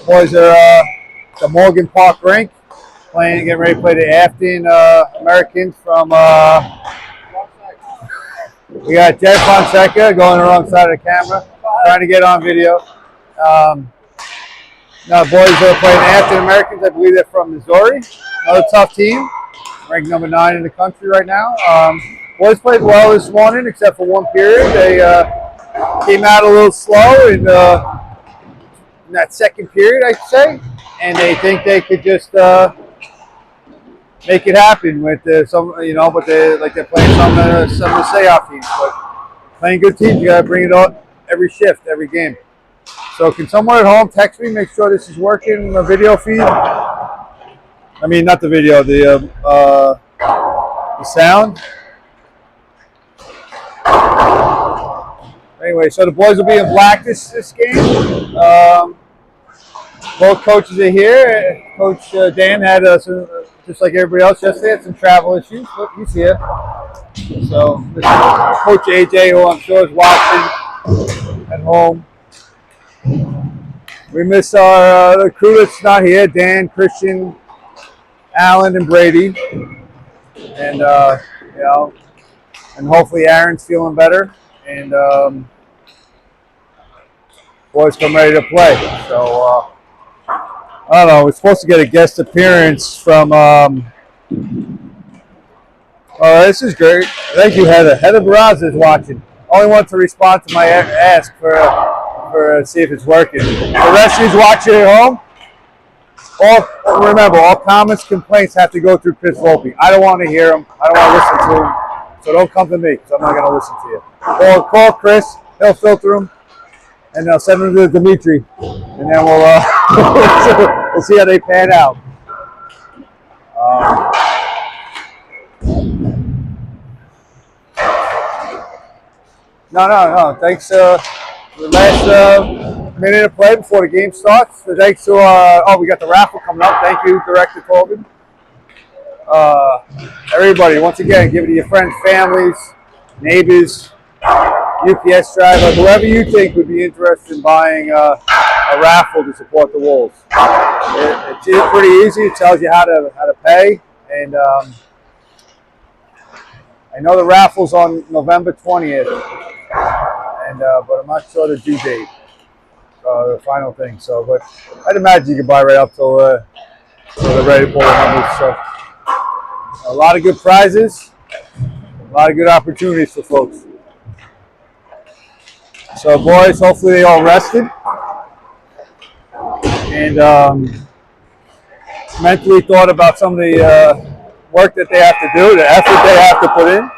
Boys are the Morgan Park rink, getting ready to play the Afton Americans from. We got Jeff Fonseca going the wrong side of the camera, trying to get on video. Now, boys are playing Afton Americans. I believe they're from Missouri. Another tough team, ranked number 9 in the country right now. Boys played well this morning, except for one period. They came out a little slow in that second period, I'd say, and they think they could just make it happen with some, but they're playing some of the playoff teams. But playing good teams, you got to bring it out every shift, every game. So can someone at home text me, make sure this is working, the video feed? I mean, not the video, the sound. Anyway, so the boys will be in black this game. Both coaches are here. Coach Dan had just like everybody else yesterday, had some travel issues, but he's here. So this is Coach AJ, who I'm sure is watching at home. We miss our the crew that's not here: Dan, Christian, Alan, and Brady, and and hopefully Aaron's feeling better, and boys come ready to play. So I don't know. We're supposed to get a guest appearance from. Oh, this is great. Thank you, Heather. Heather Barraza is watching. Only want to respond to my ask for see if it's working. The rest of you's watching at home. Remember, all comments, complaints have to go through Chris Volpe. I don't want to hear them. I don't want to listen to them. So don't come to me, because I'm not going to listen to you. Or call Chris. He'll filter them, and they'll send them to Dimitri, and then we'll we'll see how they pan out. No. Thanks. The last minute of play before the game starts. So thanks to we got the raffle coming up. Thank you, Director Colvin. Everybody, once again, give it to your friends, families, neighbors, UPS driver, whoever you think would be interested in buying a raffle to support the Wolves. It's pretty easy. It tells you how to pay, and I know the raffle's on November 20th, and but I'm not sure the due date, the final thing. So, but I'd imagine you can buy right up till they're ready to pull the numbers. So, a lot of good prizes, a lot of good opportunities for folks. So, boys, hopefully they all rested and mentally thought about some of the work that they have to do, the effort they have to put in.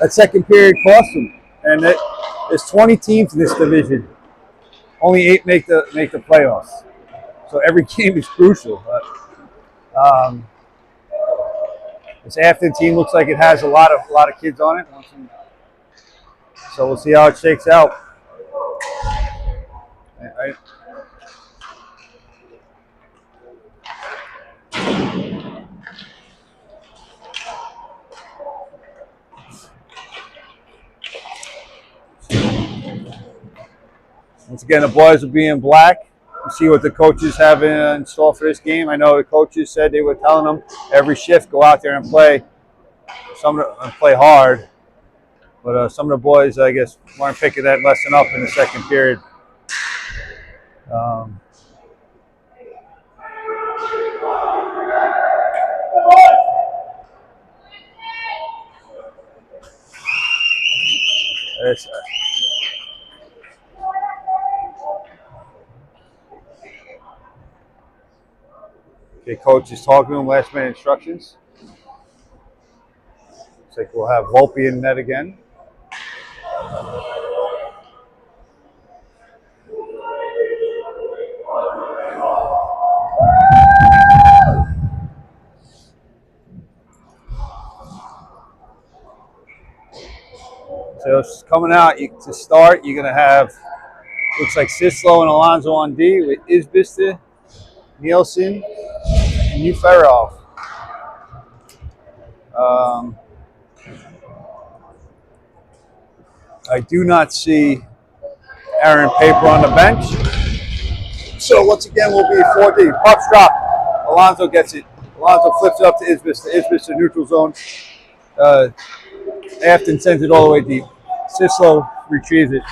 That second period cost them, and there's 20 teams in this division. Only 8 make the playoffs, so every game is crucial. This Afton team looks like it has a lot of kids on it. So we'll see how it shakes out. Once again, the boys will be in black. We'll see what the coaches have in store for this game. I know the coaches said they were telling them every shift go out there and play. Play hard. But some of the boys, I guess, weren't picking that lesson up in the second period. Okay, coach is talking to him, last minute instructions. Looks like we'll have Volpe in net again. So it's coming out to start. You're going to have, looks like Sislo and Alonzo on D with Isbister, Nielsen, and Uferov. I do not see Aaron Paper on the bench. So once again, we'll be 4D. Pucks drop. Alonzo gets it. Alonzo flips it up to Isbister. Isbister neutral zone. Afton sends it all the way deep. Sislo retrieves it.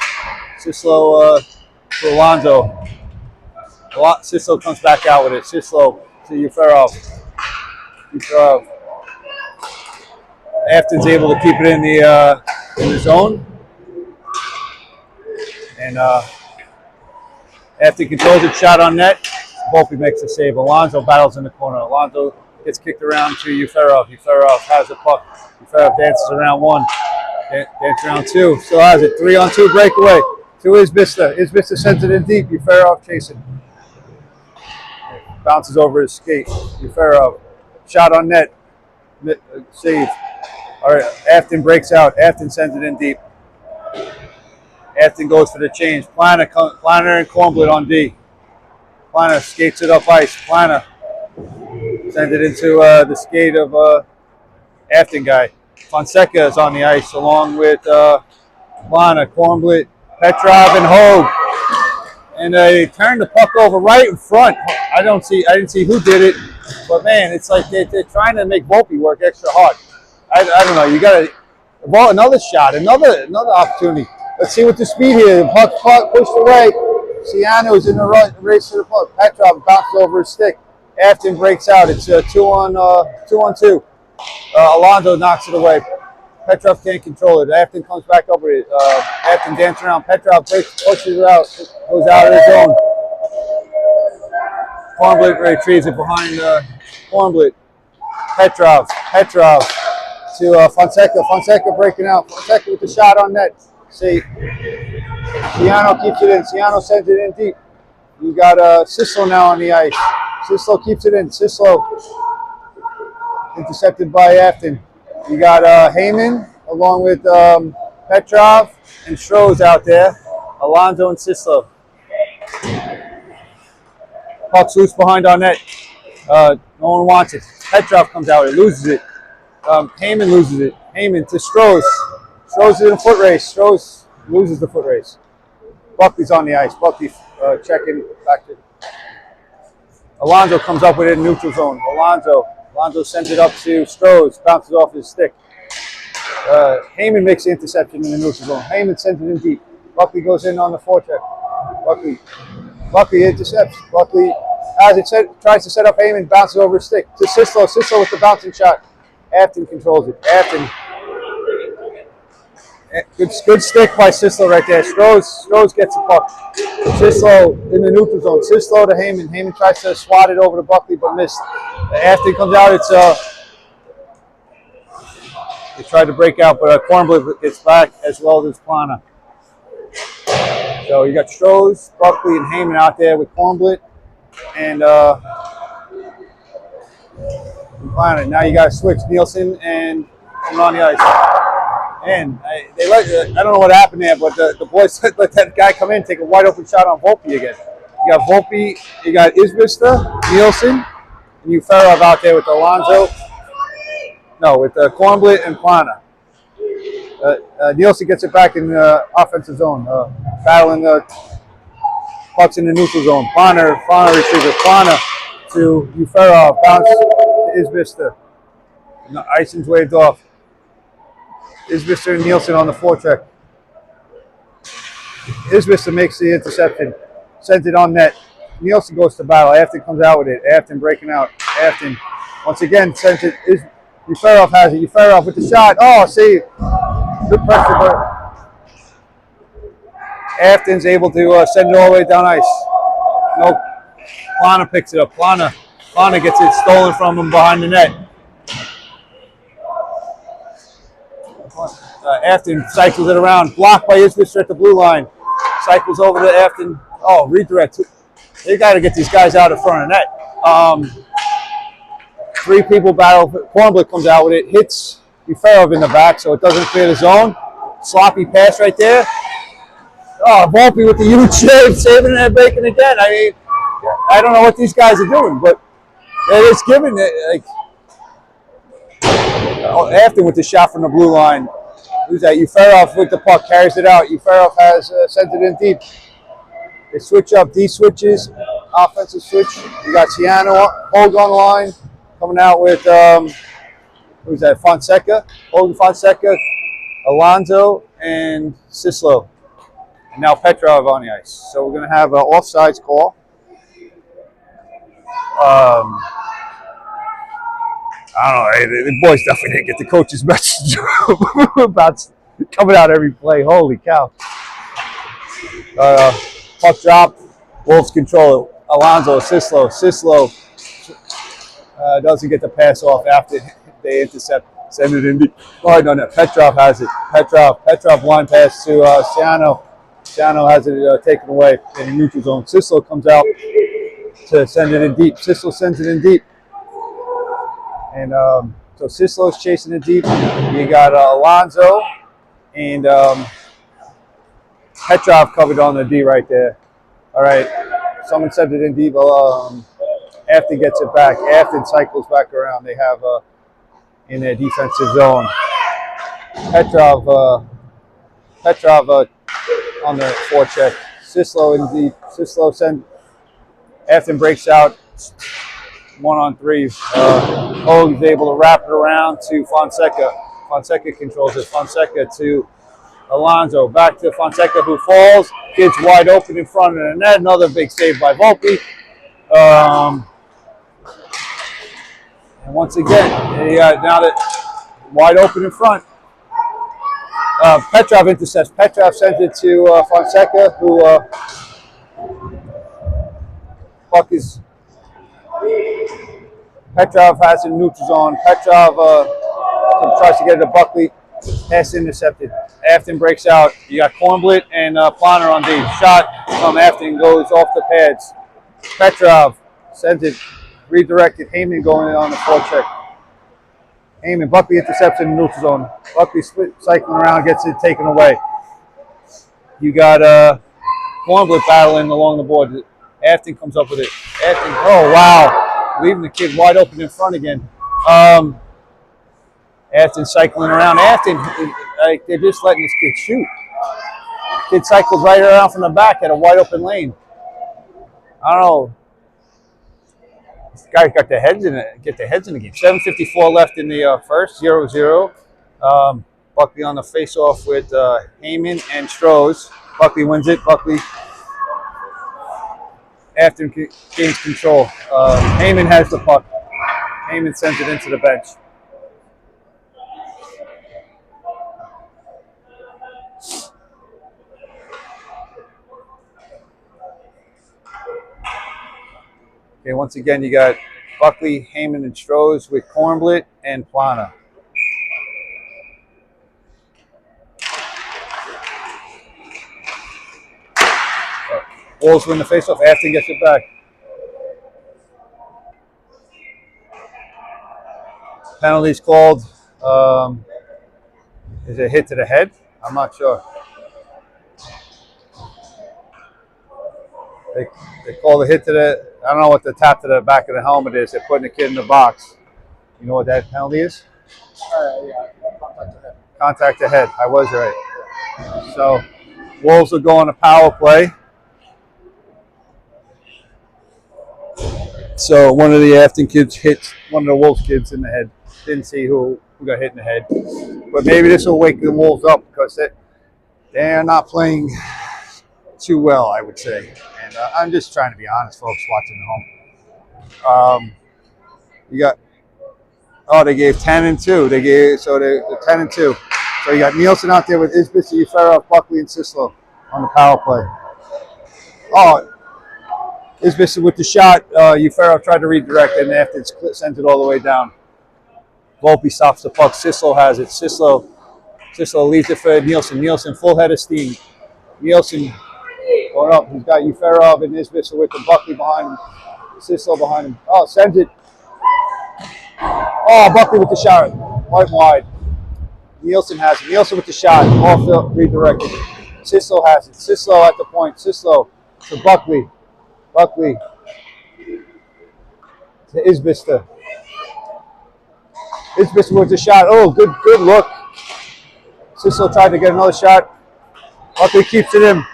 Sislo to Alonzo. Sislo comes back out with it. Sislo to Uferov. Uferov. Afton's able to keep it in the zone. And Afton controls it, shot on net. Volpe makes the save. Alonzo battles in the corner. Alonzo gets kicked around to Uferov. Uferov has the puck. Uferov dances around one. Dances around two. Still has it. 3-on-2 breakaway. To Isbister. Isbister sends it in deep. Uferov chasing. Bounces over his skate. Uferov. Shot on net. Save. All right. Afton breaks out. Afton sends it in deep. Afton goes for the change. Plana and Kornblit on D. Plana skates it up ice. Plana sends it into the skate of Afton guy. Fonseca is on the ice along with Plana, Kornblit, Petrov, and Hogue. And they turn the puck over right in front. I didn't see who did it, but man, it's like they're trying to make Volpe work extra hard. I don't know. You got to another shot, another opportunity. Let's see what the speed here. Puck pushed away. Ciano's in the race to the puck. Petrov bounces over his stick. Afton breaks out. It's 2-on-2. Alonzo knocks it away. Petrov can't control it. Afton comes back over it. Afton dances around. Petrov pushes it out. Goes out of his zone. Kornblit retrieves it behind Kornblit. Petrov to Fonseca. Fonseca breaking out. Fonseca with the shot on net. See, Ciano keeps it in. Ciano sends it in deep. You got Sislo now on the ice. Sislo keeps it in. Sislo intercepted by Afton. You got Heyman along with Petrov and Stroh's out there. Alonzo and Sislo. Puck's loose behind our net. No one wants it. Petrov comes out. He loses it. Heyman loses it. Heyman to Stroh's. Stroh's in a foot race. Stroh's loses the foot race. Buckley's on the ice. Buckley checking back to. Alonzo comes up with it in neutral zone. Alonzo sends it up to Stroh's. Bounces off his stick. Heyman makes the interception in the neutral zone. Heyman sends it in deep. Buckley goes in on the forecheck. Buckley intercepts. Buckley has it tries to set up Heyman. Bounces over his stick to Sislo. Sislo with the bouncing shot. Afton controls it. Afton. Good stick by Sislo right there. Stroh's gets the puck. Sislo in the neutral zone. Sislo to Heyman. Heyman tries to swat it over to Buckley, but missed. Afton comes out. They tried to break out, but Kornblit gets back as well as Plana. So you got Stroh's, Buckley, and Heyman out there with Kornblit and Plana. Now you got to switch Nielsen and on the ice. And I don't know what happened there, but the boys let that guy come in, take a wide open shot on Volpe again. You got Volpe, you got Isbister, Nielsen, and Uferov out there with Alonzo. No, with Kornblit and Plana. Nielsen gets it back in the offensive zone, battling the pucks in the neutral zone. Plana retrieves it. Plana to Uferov, bounce to Isbister. Ison's waved off. Isbister and Nielsen on the forecheck. Isbister makes the interception, sends it on net. Nielsen goes to battle. Afton comes out with it. Afton breaking out. Afton once again sends it. Uferov has it. Uferov with the shot. Oh, see, good pressure, but Afton's able to send it all the way down ice. Nope. Plana picks it up. Plana gets it stolen from him behind the net. Afton cycles it around, blocked by Isbister at the blue line. Cycles over to Afton. Oh, redirect. They got to get these guys out in front of net. Three people battle. Kornblit comes out with it, hits Uferov in the back, so it doesn't clear the zone. Sloppy pass right there. Oh, Volpe with the huge save, saving and breaking again. I mean, I don't know what these guys are doing, but it's given it. Afton with the shot from the blue line. Who's that? Uferov with the puck, carries it out. Uferov sends it in deep. They switch up. D switches. offensive switch. You got Ciano, Hogue on the line, coming out with, who's that, Fonseca, Hogue Fonseca, Alonso, and Cislo. And now Petrov on the ice. So we're going to have an offsides call. I don't know. The boys definitely didn't get the coach's message about coming out every play. Holy cow. Puck drop. Wolves control it. Alonso, Cislo doesn't get the pass off after they intercept. Send it in deep. Oh, no. Petrov has it. Petrov line pass to Ciano. Ciano has it taken away in the neutral zone. Cislo comes out to send it in deep. Cislo sends it in deep. And so Cislo's chasing it deep. You got Alonso and Petrov covered on the D right there. All right. Someone sent it in deep. Afton gets it back. Afton cycles back around. They have in their defensive zone. Petrov on the forecheck. Cislo in deep. Cislo send. Afton breaks out. 1-on-3. Hogue is able to wrap it around to Fonseca. Fonseca controls it. Fonseca to Alonso. Back to Fonseca, who falls. Gets wide open in front of the net. Another big save by Volpe. And once again, now that wide open in front. Petrov intercepts. Petrov sends it to Fonseca, who puck is. Petrov has in neutral zone. Petrov tries to get it to Buckley. Pass intercepted. Afton breaks out. You got Kornblit and Planner on D. Shot from Afton goes off the pads. Petrov sends it redirected. Heyman going in on the forecheck. Heyman, Buckley intercepts in the neutral zone. Buckley cycling around, gets it taken away. You got Kornblit battling along the board. Afton comes up with it. Afton, oh wow. Leaving the kid wide open in front again. Afton cycling around. Afton, they're just letting this kid shoot. Kid cycles right around from the back at a wide open lane. I don't know. This guy's got their heads in it. Get their heads in the game. 7:54 left in the first. 0-0. Buckley on the face-off with Heyman and Strohs. Buckley wins it. Buckley. Afton gains control. Heyman has the puck. Heyman sends it into the bench. Okay, once again, you got Buckley, Heyman, and Strohs with Kornblit and Plana. Wolves win the faceoff. Afton gets it back. Penalties called. Is it a hit to the head? I'm not sure. They call the hit to the. I don't know what the tap to the back of the helmet is. They're putting the kid in the box. You know what that penalty is? Yeah, contact to head. Contact to head. I was right. So, Wolves will go on a power play. So one of the Afton kids hit one of the Wolves kids in the head. Didn't see who got hit in the head. But maybe this will wake the Wolves up because they're not playing too well, I would say. And I'm just trying to be honest, folks, watching at home. You got, they gave 10 and 2. They're 10 and 2. So you got Nielsen out there with Isbis, Uferov, Buckley, and Cislo on the power play. Isbis with the shot. Uferov tried to redirect it, and Afton sends it all the way down. Volpe stops the puck. Cislo has it. Cislo leaves it for Nielsen. Nielsen, full head of steam. Nielsen going up. He's got Uferov and Isbis with the Buckley behind him. Cislo behind him. Oh, sends it. Oh, Buckley with the shot. Wide. Nielsen has it. Nielsen with the shot. Off the redirected. Cislo has it. Cislo at the point. Cislo to Buckley. Buckley to Isbis. Isbis with the shot. Oh, good look. Cislo tried to get another shot. Buckley keeps it in.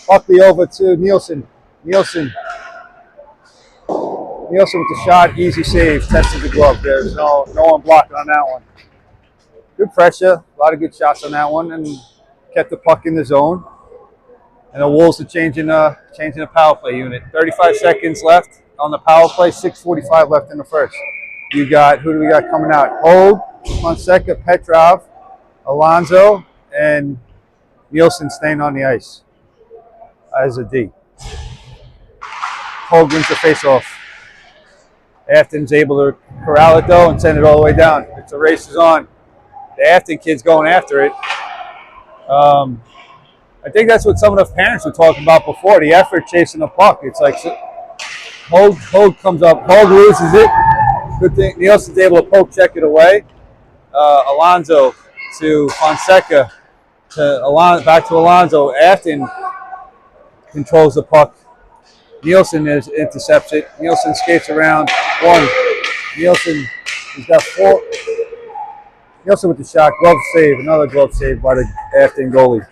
Buckley over to Nielsen. Nielsen Nielsen with the shot, easy save, tested the glove. There's no one blocking on that one. Good pressure, a lot of good shots on that one, and kept the puck in the zone. And the Wolves are changing the power play unit. 35 seconds left on the power play, 6:45 left in the first. You got, who do we got coming out? Hogue, Fonseca, Petrov, Alonso, and Nielsen staying on the ice as a D. Hogue wins the face-off. Afton's able to corral it though and send it all the way down. The race is on. The Afton kid's going after it. I think that's what some of the parents were talking about before, the effort chasing the puck. It's like Hogue comes up, Hogue loses it. Good thing Nielsen's able to poke check it away. Alonso to Fonseca, back to Alonso. Afton controls the puck. Nielsen intercepts it. Nielsen skates around one. Nielsen, he's got four. Nielsen with the shot, glove save, another glove save by the Afton goalie.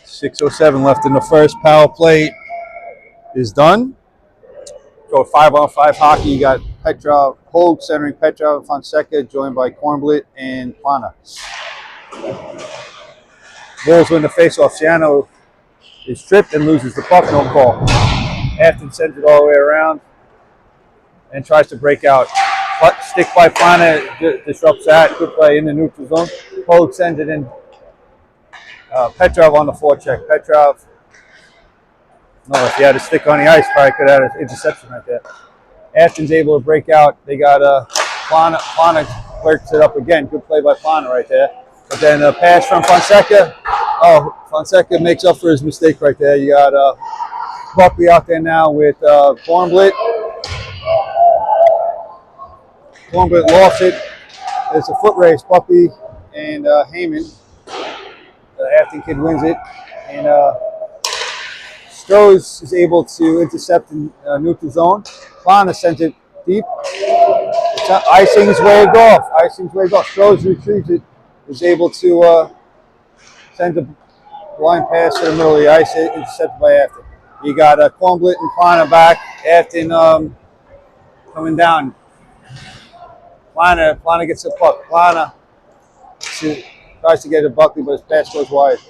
.607 left in the first. Power play is done. Go 5-on-5 hockey. You got Petrov, Hogue centering Petrov, Fonseca, joined by Kornblit and Plana. Wolves win the faceoff. Ciano is tripped and loses the puck, no call. Afton sends it all the way around and tries to break out. Stick by Plana disrupts that. Good play in the neutral zone. Hogue sends it in. Petrov on the forecheck. Petrov, no, if he had a stick on the ice, probably could have had an interception right there. Afton's able to break out. They got Plana clerks it up again. Good play by Plana right there. But then a pass from Fonseca. Oh, Fonseca makes up for his mistake right there. You got Buckley out there now with Kornblit. Kornblit lost it. It's a foot race. Buckley and Heyman. The Afton kid wins it. And Strohs is able to intercept in neutral zone. Plana sends it deep. Icing's waved off. Strohs retrieves it. Is able to send a line pass to the middle of the ice, intercepted by Afton. You got Kornblit and Plana back. Afton coming down. Plana gets the puck. Plana tries to get it to Buckley, but his pass goes wide.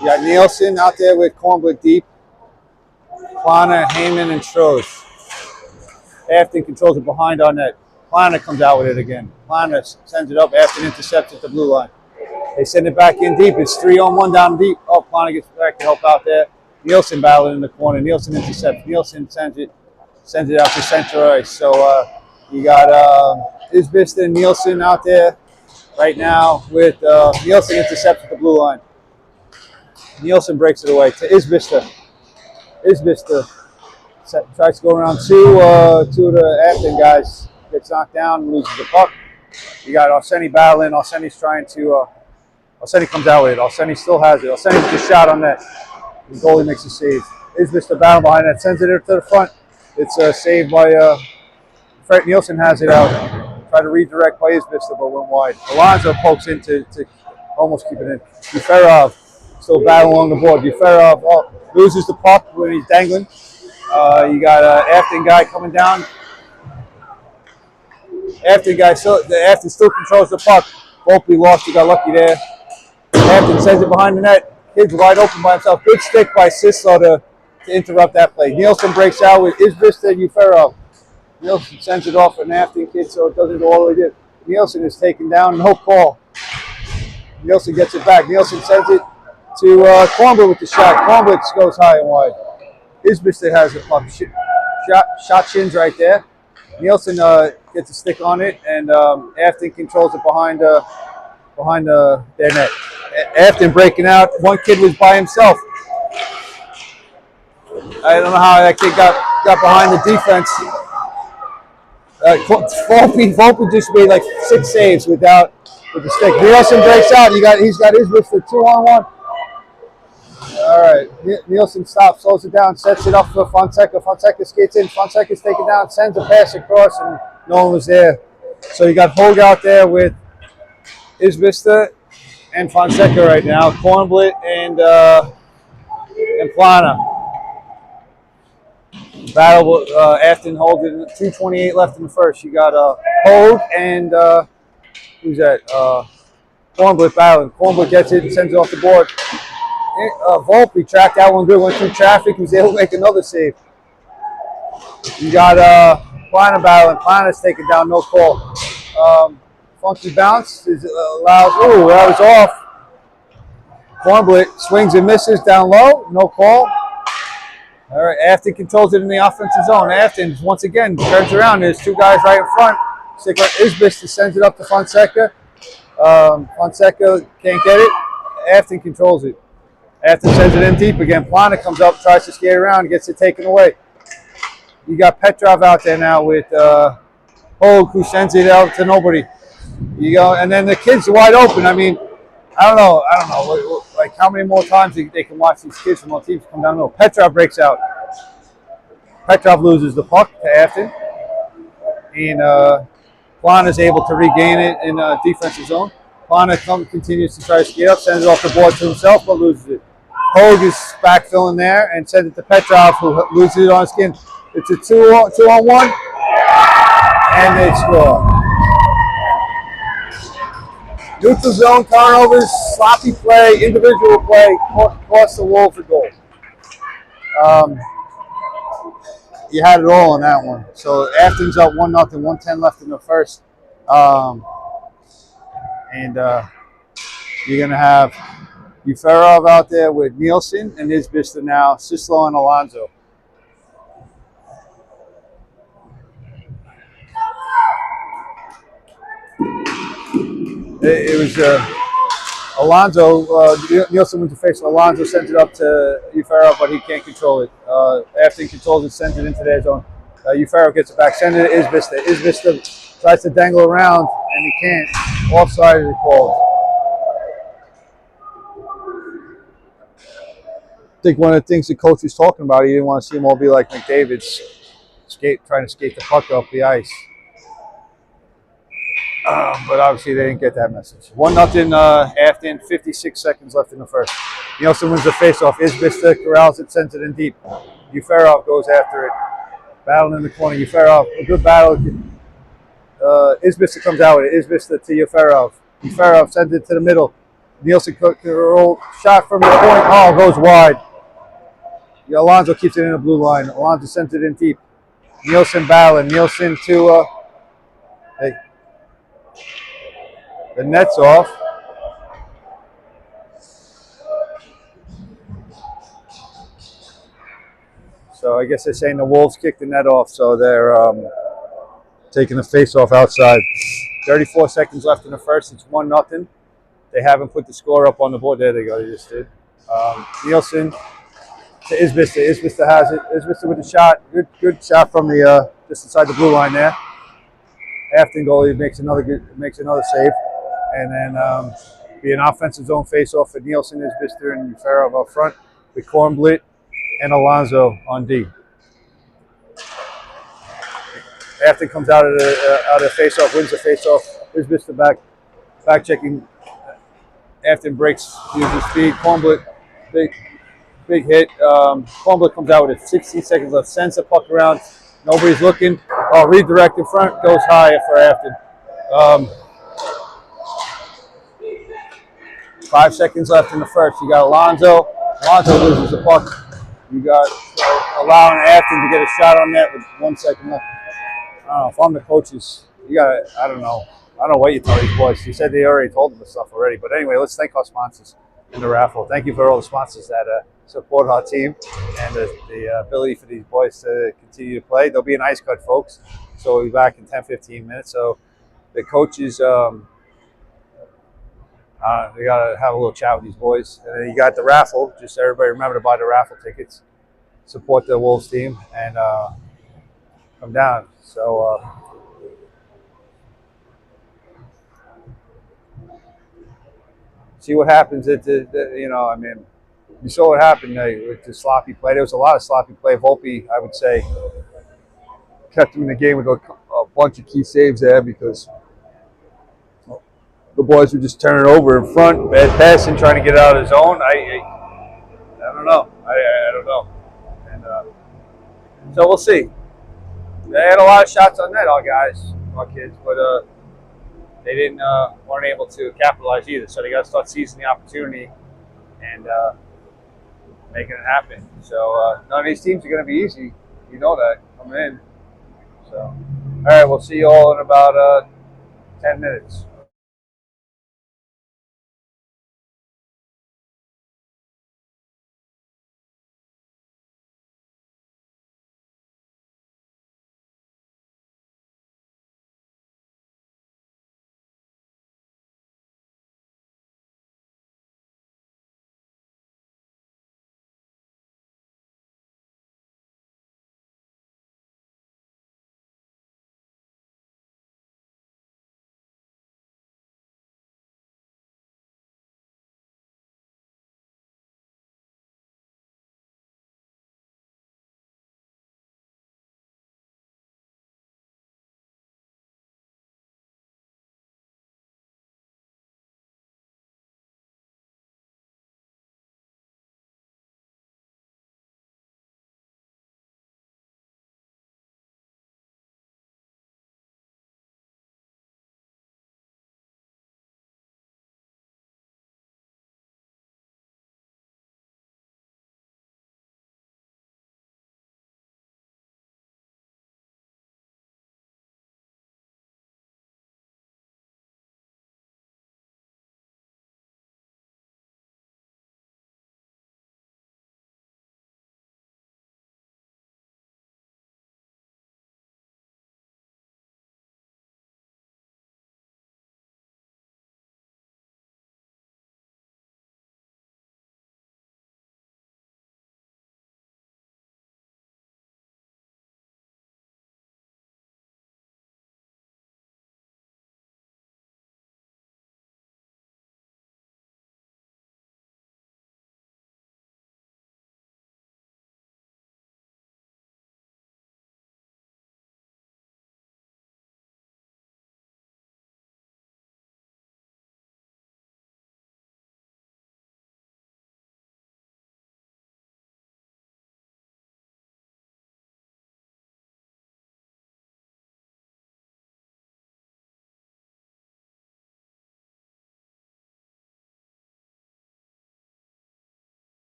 You got Nielsen out there with Kornblit deep. Plana, Heyman, and Strohs. Afton controls it behind on net. Plana comes out with it again. Plana sends it up. Afton intercepts at the blue line. They send it back in deep. It's 3-on-1 down deep. Oh, Plana gets back to help out there. Nielsen battling in the corner. Nielsen intercepts. Nielsen sends it out to center ice. So you got Isbista and Nielsen out there right now with Nielsen intercepts at the blue line. Nielsen breaks it away to Isbista. Isbista tries to go around two of the Afton guys. Gets knocked down and loses the puck. You got Arseni battling. Arseni's trying to. Arseni comes out with it. Arseni still has it. Arseni with the shot on net. The goalie makes a save. Isbista battle behind that. Sends it to the front. It's a save by Fred Nielsen has it out. Tried to redirect by Isbista, but went wide. Alonso pokes in to almost keep it in. Buferov still battling along the board. Buferov loses the puck when he's dangling. You got an Afton guy coming down. Afton still controls the puck. Volpe lost. He got lucky there. Afton sends it behind the net. Kid's wide open by himself. Good stick by Sislo to interrupt that play. Nielsen breaks out with Isbista and Buferov. Nielsen sends it off an Afton kid, so it doesn't go all the way in. Nielsen is taken down. No call. Nielsen gets it back. Nielsen sends it to Kornblit with the shot. Kornblit goes high and wide. Isbista has the puck. Shot shins right there. Nielsen gets a stick on it, and Afton controls it behind their net. Afton breaking out. One kid was by himself. I don't know how that kid got behind the defense. Volpe just made like 6 saves with the stick. Nielsen breaks out. He's got his wrist for 2-on-1. All right, Nielsen stops, slows it down, sets it up for Fonseca. Fonseca skates in. Fonseca's taken down, sends a pass across, and no one was there. So you got Hogue out there with Isbista and Fonseca right now. Cornblit and Plana. Battle. Afton holding 2:28 left in the first. You got Hogue and who's that? Cornblit battling. Cornblit gets it and sends it off the board. Volpe tracked that one good. Went through traffic. He was able to make another save. You got Plana battling. Plana's taken down, no call. Funky bounce is allows. Ooh, that was off. Cornblit swings and misses down low, no call. All right, Afton controls it in the offensive zone. Afton once again turns around. There's two guys right in front. Isbis sends it up to Fonseca. Fonseca can't get it. Afton controls it. Afton sends it in deep again. Plana comes up, tries to skate around, gets it taken away. You got Petrov out there now with Hogue, who sends it out to nobody. You go, and then the kids are wide open. I mean, I don't know. Like how many more times they can watch these kids from all teams come down the middle. Petrov breaks out. Petrov loses the puck to Afton, and Plana is able to regain it in defensive zone. Plana continues to try to skate up, sends it off the board to himself, but loses it. Hogue is backfilling there and sends it to Petrov, who loses it on his skin. It's a two on one, and they score. Neutral zone turnovers, sloppy play, individual play, cost the Wolves a goal. You had it all in that one. So Afton's up 1-0, 1:10 left in the first. And you're going to have Uferov out there with Nielsen and Isbista now, Sislo and Alonso. It was Alonso. Nielsen went to face Alonso, sent it up to Uferov, but he can't control it. Afton controls it, sends it into their zone. Uferov gets it back, sends it to Isbista. Isbista tries to dangle around, and he can't. Offside is called. I think one of the things the coach was talking about, he didn't want to see them all be like McDavid's, trying to skate the puck up the ice. But obviously they didn't get that message. 1-0 Afton, 56 seconds left in the first. Nielsen wins the faceoff. Isbista corrals it, sends it in deep. Uferov goes after it. Battle in the corner. Uferov, a good battle. Isbista comes out with it. Isbista to Uferov. Uferov sends it to the middle. Nielsen roll shot from the point. Oh, goes wide. Alonso keeps it in the blue line. Alonso sends it in deep. Nielsen battling. Nielsen to the net's off. So I guess they're saying the Wolves kicked the net off, so they're taking the face-off outside. 34 seconds left in the first. It's 1-0. They haven't put the score up on the board. There they go. They just did. Nielsen to Isbista. Isbista has it. Isbista with the shot. Good shot from the just inside the blue line there. Afton goalie makes another save. And then be an offensive zone face-off for Nielsen, Isbista, and Uferov up front with Cornblit and Alonso on D. Afton comes out of the face-off, wins the face-off. Isbista back checking. Afton breaks, uses speed. Cornblit, big hit. Cornblit comes out with it. 16 seconds left. Sends the puck around. Nobody's looking. Redirect in front. Goes high for Afton. 5 seconds left in the first. You got Alonso. Alonso loses the puck. You got allowing Afton to get a shot on net with 1 second left. I don't know. If I'm the coaches, I don't know what you tell these boys. You said they already told them the stuff already. But anyway, let's thank our sponsors in the raffle. Thank you for all the sponsors that support our team and the ability for these boys to continue to play. There'll be an ice cut, folks. So we'll be back in 10-15 minutes. So the coaches, we got to have a little chat with these boys. And then you got the raffle. Just everybody remember to buy the raffle tickets. Support the Wolves team and come down. So see what happens you saw what happened with the sloppy play. There was a lot of sloppy play. Volpe, I would say, kept him in the game with a bunch of key saves there because the boys were just turning over in front, bad passing, trying to get it out of the zone. I don't know. I don't know. And so we'll see. They had a lot of shots on net, all guys, all kids, but they didn't weren't able to capitalize either. So they got to start seizing the opportunity and making it happen. So none of these teams are going to be easy. You know that coming in. So all right, we'll see you all in about 10 minutes.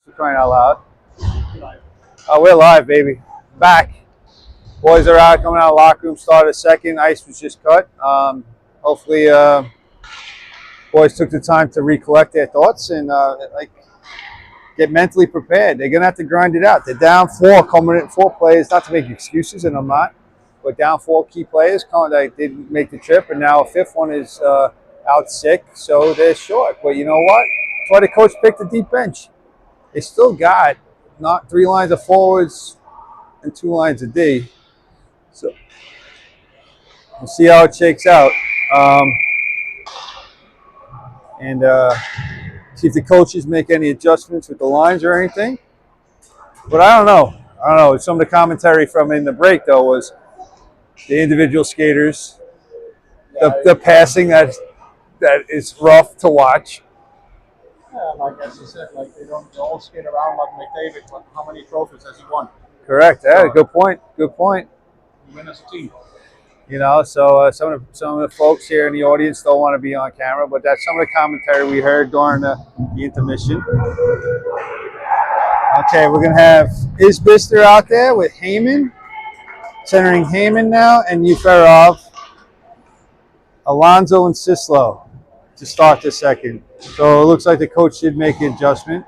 For crying out loud. Oh, we're live, baby. Back. Boys are out, coming out of the locker room, started a second. Ice was just cut. Hopefully, boys took the time to recollect their thoughts and get mentally prepared. They're going to have to grind it out. They're down four, coming in 4 players, not to make excuses, and I'm not, but down 4 key players. They didn't make the trip, and now a 5th one is out sick, so they're short. But you know what? That's why the coach picked the deep bench. They still got not 3 lines of forwards and 2 lines of D. So we'll see how it shakes out. See if the coaches make any adjustments with the lines or anything. But I don't know. Some of the commentary from in the break, though, was the individual skaters, the passing that is rough to watch. Yeah, like as you said, like they all skate around like McDavid, but how many trophies has he won? Correct. Yeah, good point. Good point. We win as a team. You know, so some of the folks here in the audience don't want to be on camera, but that's some of the commentary we heard during the intermission. Okay, we're gonna have Isbister out there with Heyman, centering Heyman now, and Uferov, Alonso, and Sislo to start the second. So it looks like the coach did make an adjustment.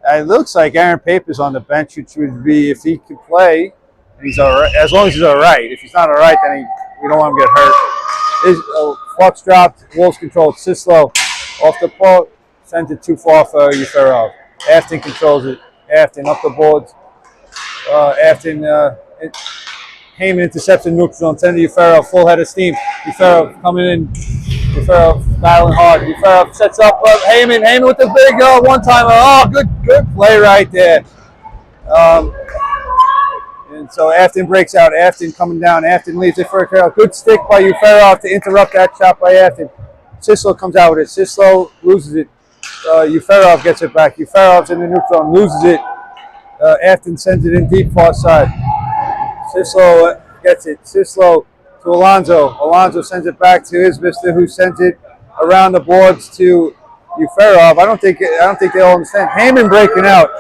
It looks like Aaron Paper's on the bench, which would be if he could play. And he's all right, as long as he's all right. If he's not all right, then we don't want him to get hurt. Fox dropped, Wolves controlled. Sislo off the pole, sent it too far for Uferov. Afton controls it. Afton up the boards. Heyman intercepts in neutral zone. Send to Uferov, full head of steam. Uferov coming in. Uferov battling hard. Uferov sets up Heyman with the big one-timer. Oh, good play right there. And so Afton breaks out. Afton coming down. Afton leaves it for a curl. Good stick by Uferov to interrupt that shot by Afton. Sislo comes out with it. Sislo loses it. Uferov gets it back. Uferov's in the neutral zone, loses it. Afton sends it in deep far side. Sislo gets it. Sislo to Alonso. Alonso sends it back to Isbister, who sends it around the boards to Uferov. I don't think they all understand. Heyman breaking out.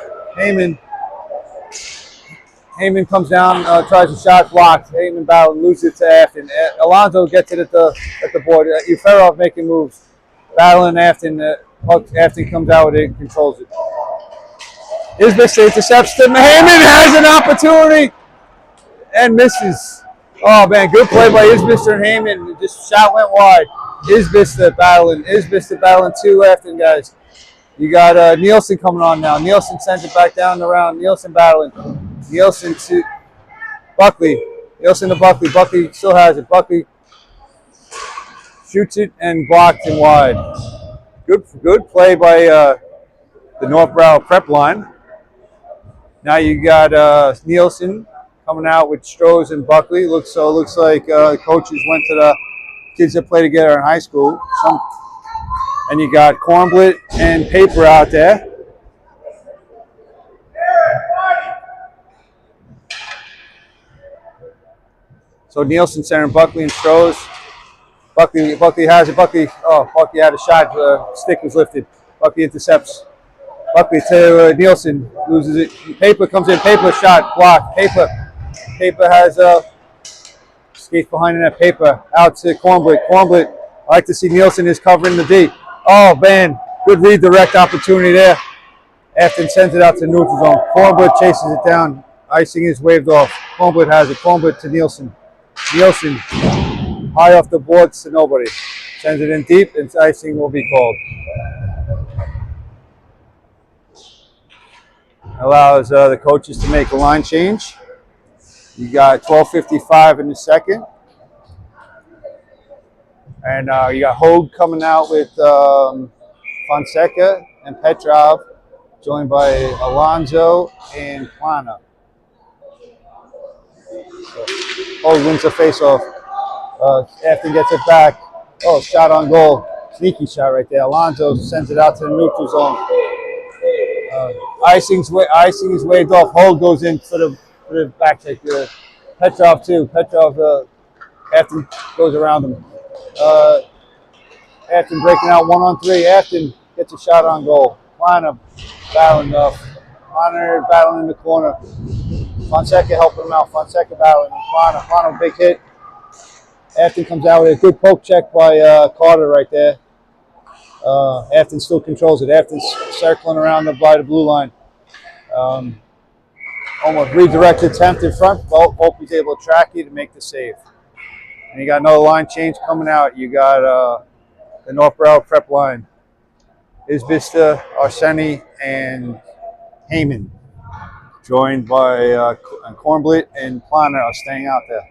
Heyman comes down, tries a shot, blocked. Heyman battling, loses it to Afton. Alonso gets it at the board. Uferov making moves, battling Afton. Afton comes out with it and controls it. Isbister intercepts him. Heyman has an opportunity and misses. Oh man, good play by Isbister and Heyman. Just shot went wide. Isbister battling 2 Afton guys. You got Nielsen coming on now. Nielsen sends it back down the round. Nielsen battling. Nielsen to Buckley. Nielsen to Buckley. Buckley still has it. Buckley shoots it and blocked and wide. Good play by the Northbrow prep line. Now you got Nielsen coming out with Strohs and Buckley. Looks like coaches went to the kids that play together in high school. And you got Kornblit and Paper out there. So Nielsen centering Buckley and Strohs. Buckley has it. Buckley had a shot. Stick was lifted. Buckley intercepts. Buckley to Nielsen, loses it. Paper comes in. Paper shot blocked. Paper has skates behind that. Paper out to Kornblit. Kornblit, I like to see Nielsen is covering the D. Oh man, good redirect opportunity there. Afton sends it out to neutral zone. Kornblit chases it down. Icing is waved off. Kornblit has it. Kornblit to Nielsen. Nielsen high off the boards to nobody. Sends it in deep, and icing will be called. Allows the coaches to make a line change. You got 12:55 in the second. And you got Hogue coming out with Fonseca and Petrov, joined by Alonso and Plana. So, Hogue wins the face-off. Afton gets it back. Oh, shot on goal. Sneaky shot right there. Alonso sends it out to the neutral zone. Icing is waved off. Hogue goes in for the back check. Petrov too. Petrov, Afton goes around him. Afton breaking out 1-on-3. Afton gets a shot on goal. Plana battling Planner battling in the corner. Fonseca helping him out. Fonseca battling. Planner, big hit. Afton comes out with a good poke check by Carter right there. Afton still controls it. Afton's circling around by the blue line. Almost redirect attempt in front. Volpe's able to track you to make the save. And you got another line change coming out. You got the Northborough prep line. Isbista, Arseni, and Heyman. Joined by Kornblit and Planner are staying out there.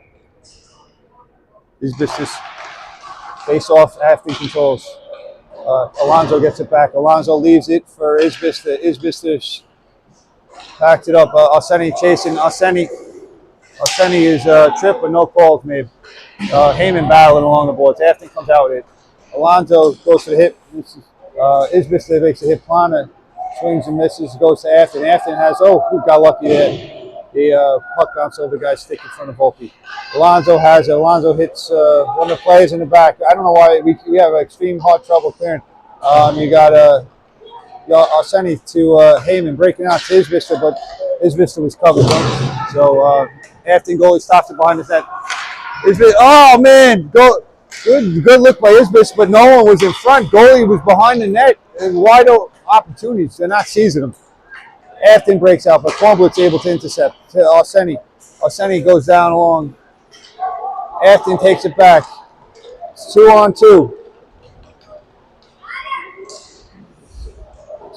Isbista's face off, Afton controls. Alonso gets it back. Alonso leaves it for Isbista. Isbista packed it up. Arseni chasing. Arseni is tripped, but no calls made. Heyman battling along the boards. Afton comes out with it. Alonso goes for the hit. Isbista makes a hit. Planner swings and misses. Goes to Afton. Afton has, who got lucky there. The puck bounced over the guy's stick in front of Volpe. Alonso has it. Alonso hits one of the players in the back. I don't know why we have extreme hard trouble clearing. You got Arseni to Heyman breaking out to Isbista, but Isbista was covered. Right? So Afton goalie stops it behind his net. Oh man, good look by Isbista, but no one was in front. Goalie was behind the net and wide open opportunities. They're not seizing them. Afton breaks out, but Kornblit's able to intercept. To Arseni. Arseni goes down along. Afton takes it back. It's 2-on-2.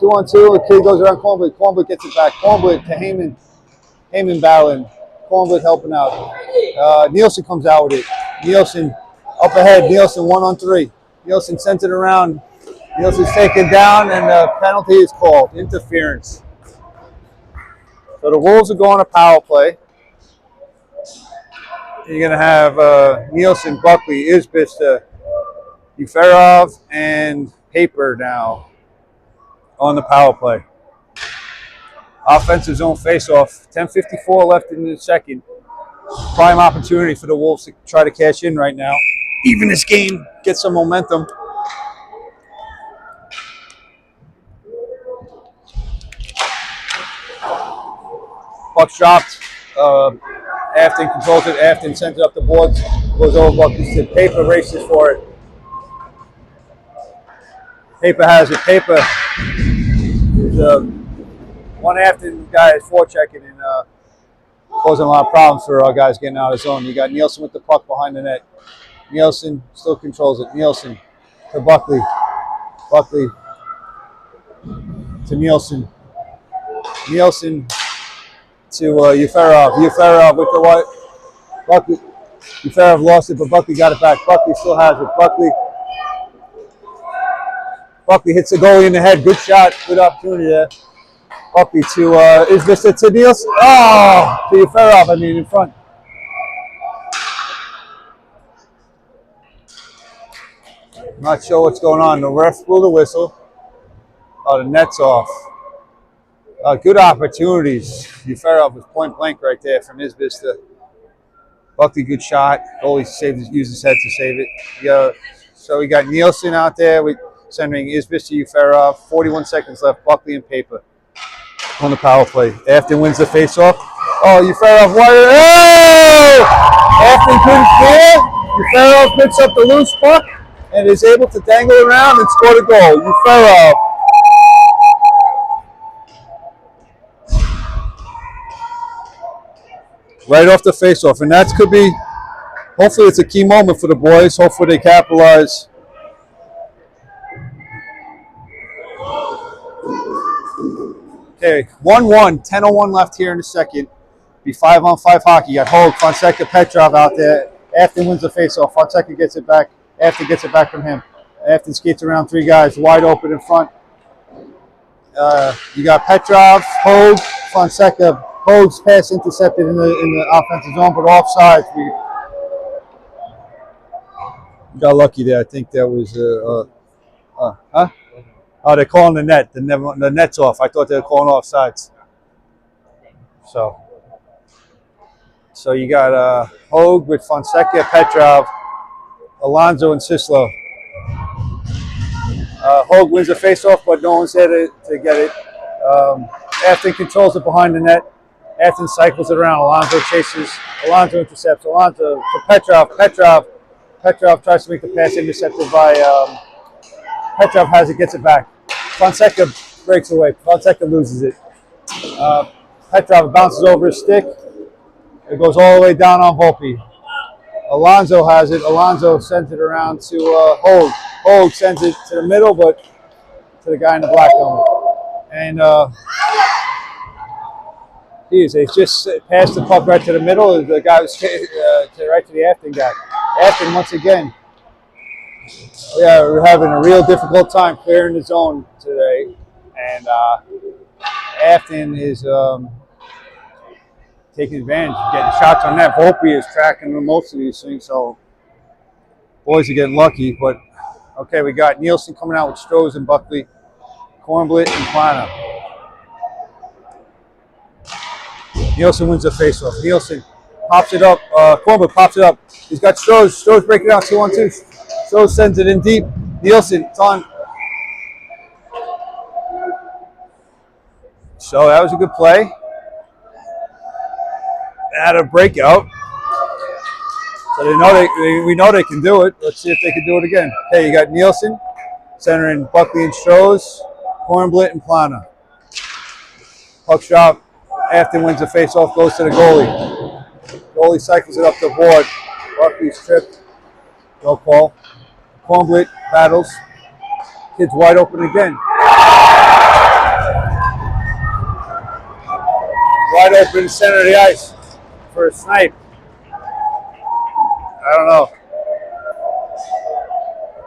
2-on-2. The kid goes around Kornblit. Kornblit gets it back. Kornblit to Heyman. Heyman battling. Kornblit helping out. Nielsen comes out with it. Nielsen up ahead. Nielsen 1-on-3. Nielsen sends it around. Nielsen's taken down, and the penalty is called. Interference. So the Wolves are going to power play. You're going to have Nielsen, Buckley, Isbista, Uferov, and Paper now on the power play. Offensive zone face-off. 10:54 left in the second. Prime opportunity for the Wolves to try to cash in right now. Even this game, get some momentum. Puck's dropped. Afton controls it. Afton sends it up the boards. Goes over Buckley. Paper races for it. Paper has it. Paper is one Afton guy is forechecking and causing a lot of problems for our guys getting out of zone. You got Nielsen with the puck behind the net. Nielsen still controls it. Nielsen to Buckley. Buckley to Nielsen. Nielsen to Uferov. Uferov with the white. Buckley. Uferov lost it, but Buckley got it back. Buckley still has it. Buckley hits the goalie in the head. Good shot. Good opportunity there. Buckley to Isbista to Nielsen. Oh, to Uferov, in front. Not sure what's going on. The ref blew the whistle. Oh, the net's off. Good opportunities. Uferov was point blank right there from Isbista. Buckley, good shot. Goalie used his head to save it. So we got Nielsen out there with sending Isbista Uferov. 41 seconds left. Buckley and Paper on the power play. Afton wins the face-off. Oh, Uferov wired. Oh! Afton couldn't clear. Uferov picks up the loose puck and is able to dangle around and score the goal. Uferov. Right off the face-off. And that could be, hopefully it's a key moment for the boys. Hopefully they capitalize. Okay, 1-1, 10:01 left here in the second. Be 5-on-5 hockey. You got Hogue, Fonseca, Petrov out there. Afton wins the face-off. Fonseca gets it back. Afton gets it back from him. Afton skates around three guys, wide open in front. You got Petrov, Hogue, Fonseca. Hogue's pass intercepted in the offensive zone, but offside. We got lucky there. I think that was huh? Oh, they're calling the net. The net's off. I thought they were calling offsides. So you got Hogue with Fonseca, Petrov, Alonso, and Sislo. Hogue wins the face-off, but no one's there to get it. Afton controls it behind the net. Afton cycles it around. Alonso chases. Alonso intercepts. Alonso to Petrov. Petrov tries to make the pass, intercepted by Petrov. Has it, gets it back. Fonseca breaks away. Fonseca loses it. Petrov bounces over his stick. It goes all the way down on Volpe. Alonso has it. Alonso sends it around to Hogue. Hogue sends it to the middle, but to the guy in the black helmet. And they just passed the puck right to the middle. The guy was right to the Afton guy. Afton, once again, we're having a real difficult time clearing the zone today. And Afton is taking advantage, getting shots on net. Volpe is tracking most of these things, so boys are getting lucky. But okay, we got Nielsen coming out with Strohs and Buckley, Kornblit and Plana. Nielsen wins the faceoff. Nielsen pops it up. Kornblit pops it up. He's got Strohs. Strohs breaking out 2-on-2. Strohs sends it in deep. Nielsen, it's on. So that was a good play. Had a breakout. So we know they can do it. Let's see if they can do it again. Okay, you got Nielsen centering Buckley and Strohs, Kornblit and Plana. Puck shot. Afton wins the faceoff, goes to the goalie. Goalie cycles it up the board. Buckley's tripped. No call. Kornblit battles. Kid's wide open again. Wide open in the center of the ice for a snipe. I don't know.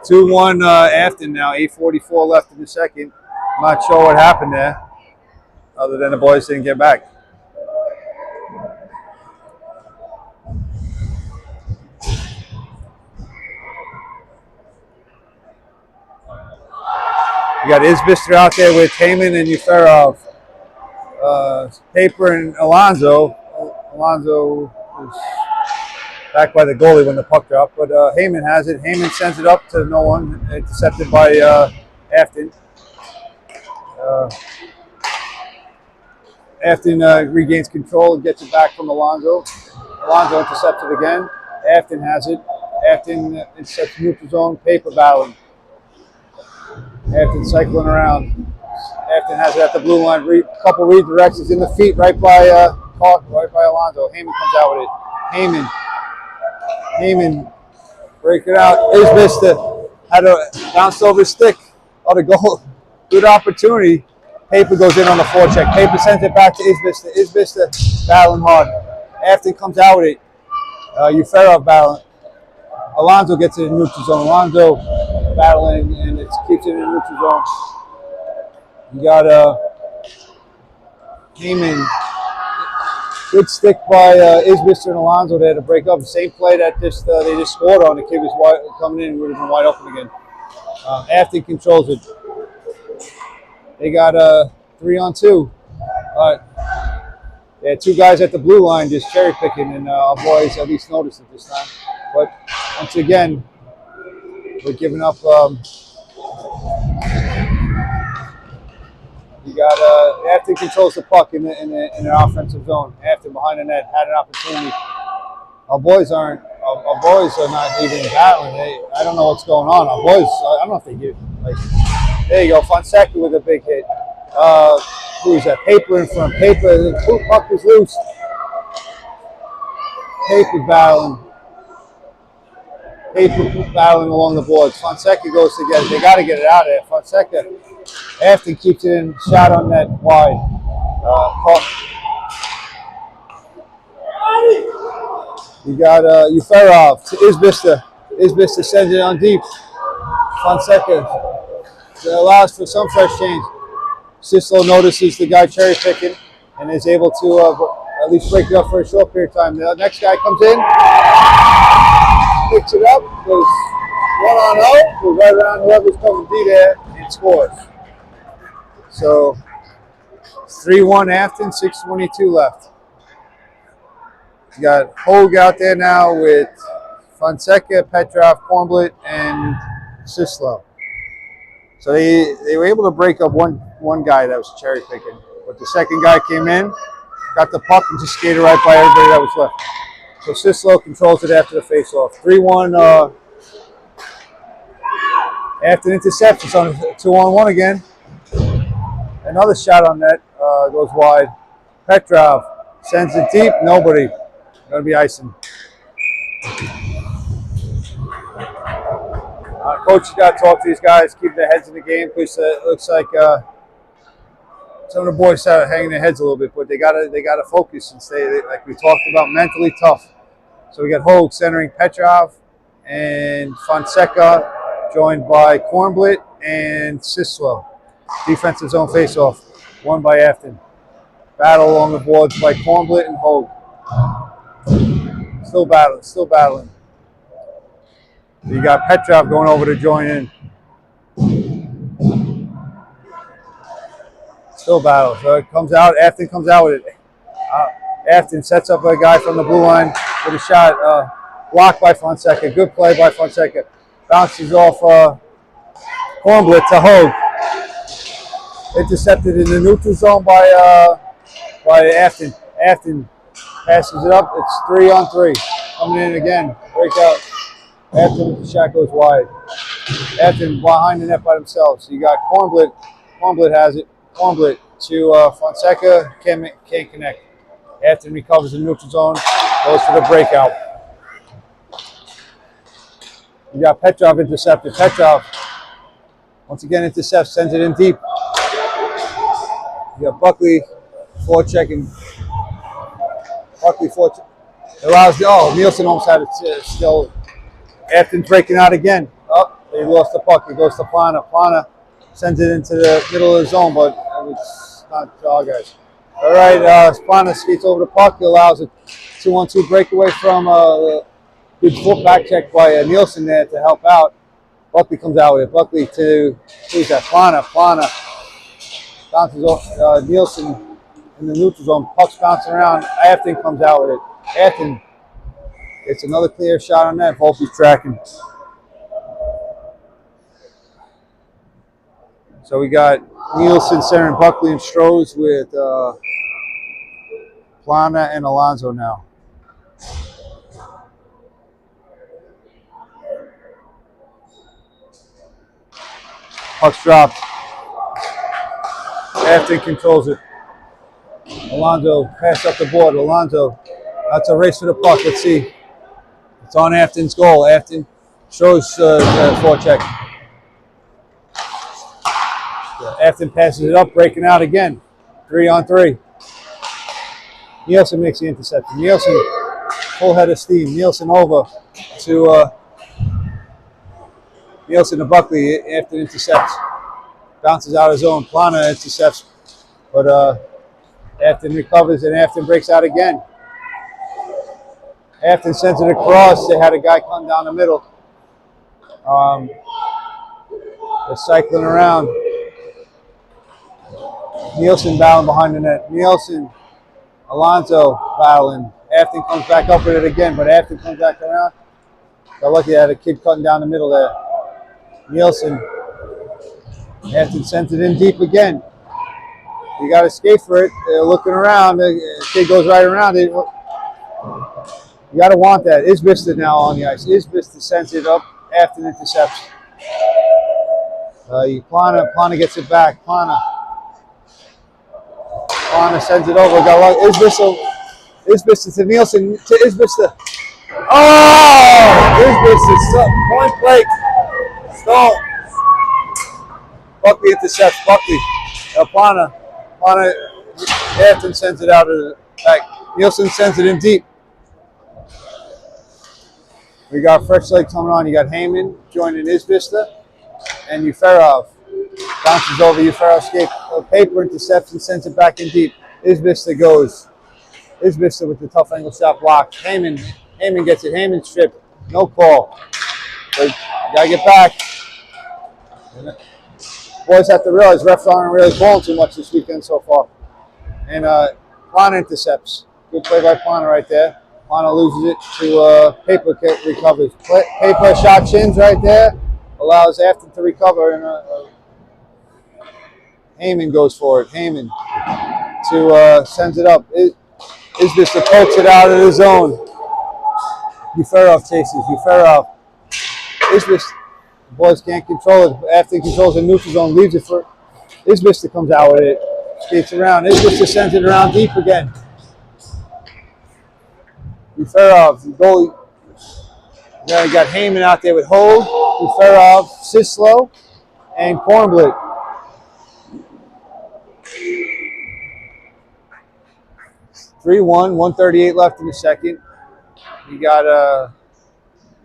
2-1 Afton now. 8:44 left in the second. I'm not sure what happened there, other than the boys didn't get back. You got Isbister out there with Heyman and Uferov. Paper and Alonso. Alonso was back by the goalie when the puck dropped, but Heyman has it. Heyman sends it up to no one, intercepted by Afton. Afton regains control and gets it back from Alonso. Alonso intercepts it again. Afton has it. Afton intercepts neutral zone, Paper battling. Afton cycling around. Afton has it at the blue line. Couple redirections in the feet, right by Alonso. Heyman comes out with it. Heyman break it out. Isbister had a bounce over his stick. Oh, the goal. Good opportunity. Paper goes in on the forecheck. Paper sends it back to Isbister. Isbister battling hard. Afton comes out with it. Uferov battling. Alonso gets it in neutral zone. Alonso battling, and it keeps it in neutral zone. You got Heyman. Good stick by Isbister and Alonso there to break up. Same play that they just scored on. The kid was coming in, would have been wide open again. Afton controls it. They got 3-on-2. They had two guys at the blue line just cherry picking, and our boys at least noticed it this time. But once again, we're giving up. You got Afton controls the puck in an offensive zone. Afton behind the net had an opportunity. Our boys are not even battling. I don't know what's going on. Our boys, I don't know if they get there you go. Fonseca with a big hit. Who's that? Paper in front. Paper. The puck is loose. Paper battling. Paper battling along the boards. Fonseca goes to get it. They got to get it out of there. Fonseca. Afton keeps it in. Shot on that wide. You got Uferov to Isbister. Isbister sends it on deep. Fonseca allows for some fresh change. Sislo notices the guy cherry picking and is able to at least break it up for a short period of time. The next guy comes in, picks it up, goes 1-on-0, goes right around whoever's coming to be there and scores. So 3-1 Afton, 6:22 left. You got Hogue out there now with Fonseca, Petrov, Kornblit, and Sislo. So they were able to break up one guy that was cherry picking, But the second guy came in, got the puck, and just skated right by everybody that was left. So Sislo controls it after the face-off. 3-1 after interception. It's on a 2-on-1 again. Another shot on net goes wide. Petrov sends it deep. Nobody. Going to be icing. Coach has got to talk to these guys, keep their heads in the game, because it looks like some of the boys are hanging their heads a little bit, but they gotta focus and stay, like we talked about, mentally tough. So we got Hogue centering Petrov and Fonseca, joined by Kornblit and Sislo. Defensive zone faceoff, won by Afton. Battle along the boards by Kornblit and Hogue. Still battling. You got Petrov going over to join in. Still battle. So it comes out. Afton comes out with it. Afton sets up a guy from the blue line with a shot. Blocked by Fonseca. Good play by Fonseca. Bounces off Kornblit to Hogue. Intercepted in the neutral zone by Afton. Afton passes it up. It's 3-on-3. Coming in again. Breakout. Afton, the shot goes wide. Afton behind the net by themselves. So you got Kornblit. Kornblit has it. Kornblit to Fonseca. Can't connect. Afton recovers the neutral zone. Goes for the breakout. You got Petrov intercepted. Petrov once again intercepts. Sends it in deep. You got Buckley forechecking. Buckley forecheck. Allows Nielsen almost had it still. Afton breaking out again. Oh, they lost the puck. It goes to Plana. Plana sends it into the middle of the zone, but it's not all guys. All right, Plana skates over the puck. He allows a 2-on-2 breakaway from a good foot back check by Nielsen there to help out. Buckley comes out with it. Buckley to, who's that? Plana. Plana bounces off Nielsen in the neutral zone. Puck's bouncing around. Afton comes out with it. Afton gets another clear shot on that. Volpe's tracking. So we got Nielsen, centering Buckley, and Strohs with Plana and Alonso now. Puck's dropped. Afton controls it. Alonso pass up the board. Alonso, that's a race for the puck. Let's see. It's on Afton's goal. Afton shows forecheck. Afton passes it up, breaking out again. 3-on-3. Nielsen makes the interception. Nielsen, full head of steam. Nielsen over to Nielsen to Buckley. Afton intercepts. Bounces out of zone. Plana intercepts. But Afton recovers and Afton breaks out again. Afton sends it across. They had a guy come down the middle. They're cycling around. Nielsen battling behind the net. Nielsen, Alonso battling. Afton comes back up with it again, but Afton comes back around. Got lucky they had a kid cutting down the middle there. Nielsen. Afton sends it in deep again. You got to skate for it. They're looking around. The kid goes right around it. You got to want that. Isbista now on the ice. Isbista sends it up. Afton intercepts. Plana gets it back. Plana sends it over. Got Isbista to Nielsen to Isbista. Oh! Isbista point break. Stall. Buckley intercepts. Buckley. Plana. Afton sends it out of the back. Nielsen sends it in deep. We got fresh legs coming on. You got Heyman joining Isbista and Uferov. Bounces over Uferov skate. Paper intercepts and sends it back in deep. Isbista goes. Isbista with the tough angle shot blocked. Heyman gets it. Heyman stripped. No call. But you gotta get back. Boys have to realize refs aren't really calling too much this weekend so far. And Plana intercepts. Good play by Plana right there. Plana loses it to Paper recovers. Paper shot chins right there. Allows Afton to recover. And Heyman goes for it. Heyman sends it up. Isbis pokes it out of the zone. Uferov chases. Uferov. Isbis. The boys can't control it. After he controls the neutral zone, leaves it for Isbis comes out with it. Skates around. Isbis sends it around deep again. Uferov, the goalie. Now you got Heyman out there with Hold, Uferov, Sislo, and Kornblit. (3-1), 1:38 left in the second. You got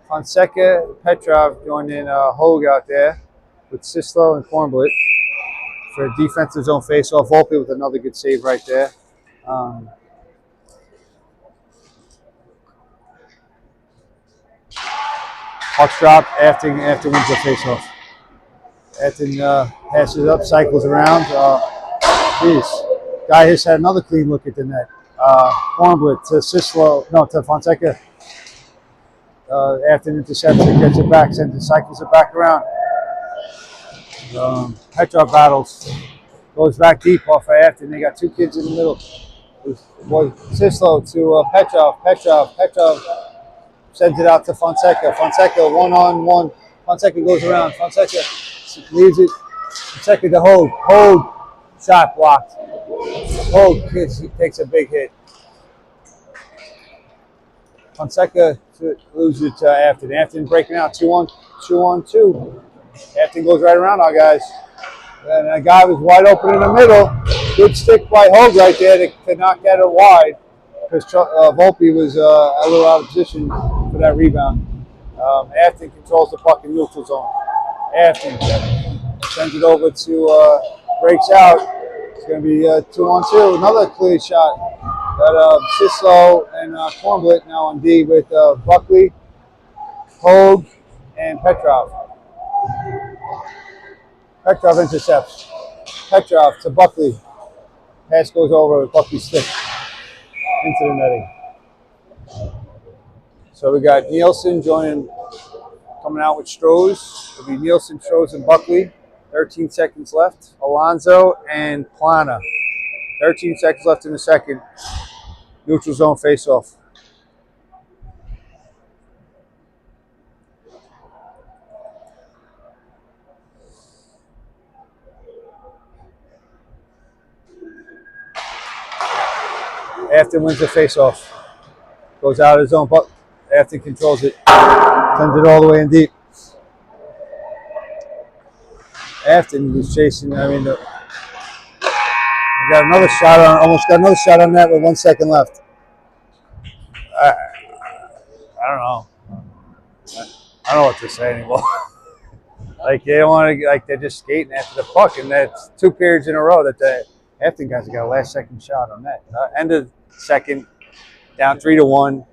Fonseca, Petrov joining Hogue out there with Sislo and Kornblit for a defensive zone face-off. Volpe with another good save right there. Puck's drop. Afton wins the face-off. Afton passes up, cycles around. Guy has had another clean look at the net. Kornblit to Sislo, no, to Fonseca. Afton intercepts it, gets it back, cycles it back around. Petrov battles, goes back deep off of Afton. They got two kids in the middle. Sislo to Petrov sends it out to Fonseca. Fonseca one-on-one. Fonseca goes around. Fonseca leaves it. Fonseca to Hold. Hold. Shot blocked. Hold takes a big hit. Fonseca loses it to Afton. Afton breaking out 2-on-2. Afton goes right around our guys. And a guy was wide open in the middle. Good stick by Hold right there to knock that it wide. Because Volpe was a little out of position for that rebound. Afton controls the puck in neutral zone. Afton sends it over to, breaks out. It's going to be 2-on-2. Another clear shot. Got Sislo and Kornblit now on D with Buckley, Hogue, and Petrov. Petrov intercepts. Petrov to Buckley. Pass goes over with Buckley's stick into the netting. So we got Nielsen coming out with Strohs. It'll be Nielsen, Strohs, and Buckley. 13 seconds left. Alonzo and Plana. 13 seconds left in the second. Neutral zone face-off. Afton wins the face-off. Goes out of his zone. Afton controls it. Sends it all the way in deep. Afton was chasing. Got another shot on. Almost got another shot on that with 1 second left. I don't know. I don't know what to say anymore. Like they don't want to. Like they're just skating after the puck, and that's 2 periods in a row that the Afton guys got a last second shot on that. End of second, down 3-1.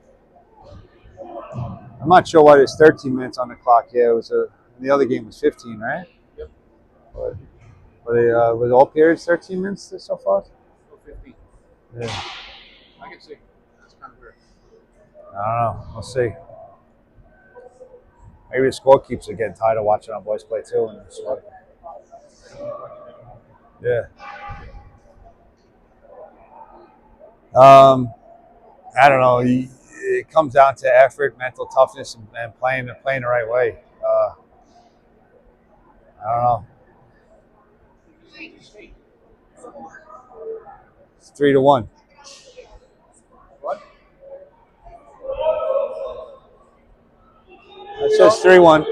I'm not sure why there's 13 minutes on the clock. Yeah, it was the other game was 15, right? Yep. But with all periods 13 minutes so far? 15. Yeah. I can see. That's kind of weird. I don't know. We'll see. Maybe the score keeps it getting tired of watching our boys play too. Yeah. I don't know. It comes down to effort, mental toughness, and playing the right way. I don't know. It's 3-1. What? It says 3-1.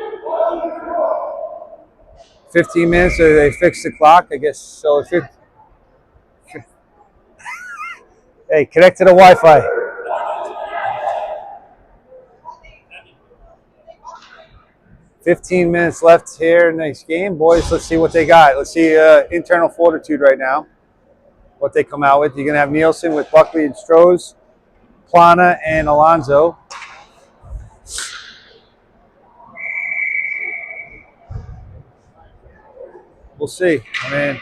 15 minutes, so they fixed the clock, I guess. So if hey, connect to the Wi-Fi. $15 minutes left here in this game, boys. Let's see what they got. Let's see internal fortitude right now. What they come out with. You're gonna have Nielsen with Buckley and Strohs, Plana and Alonzo. We'll see. Yeah.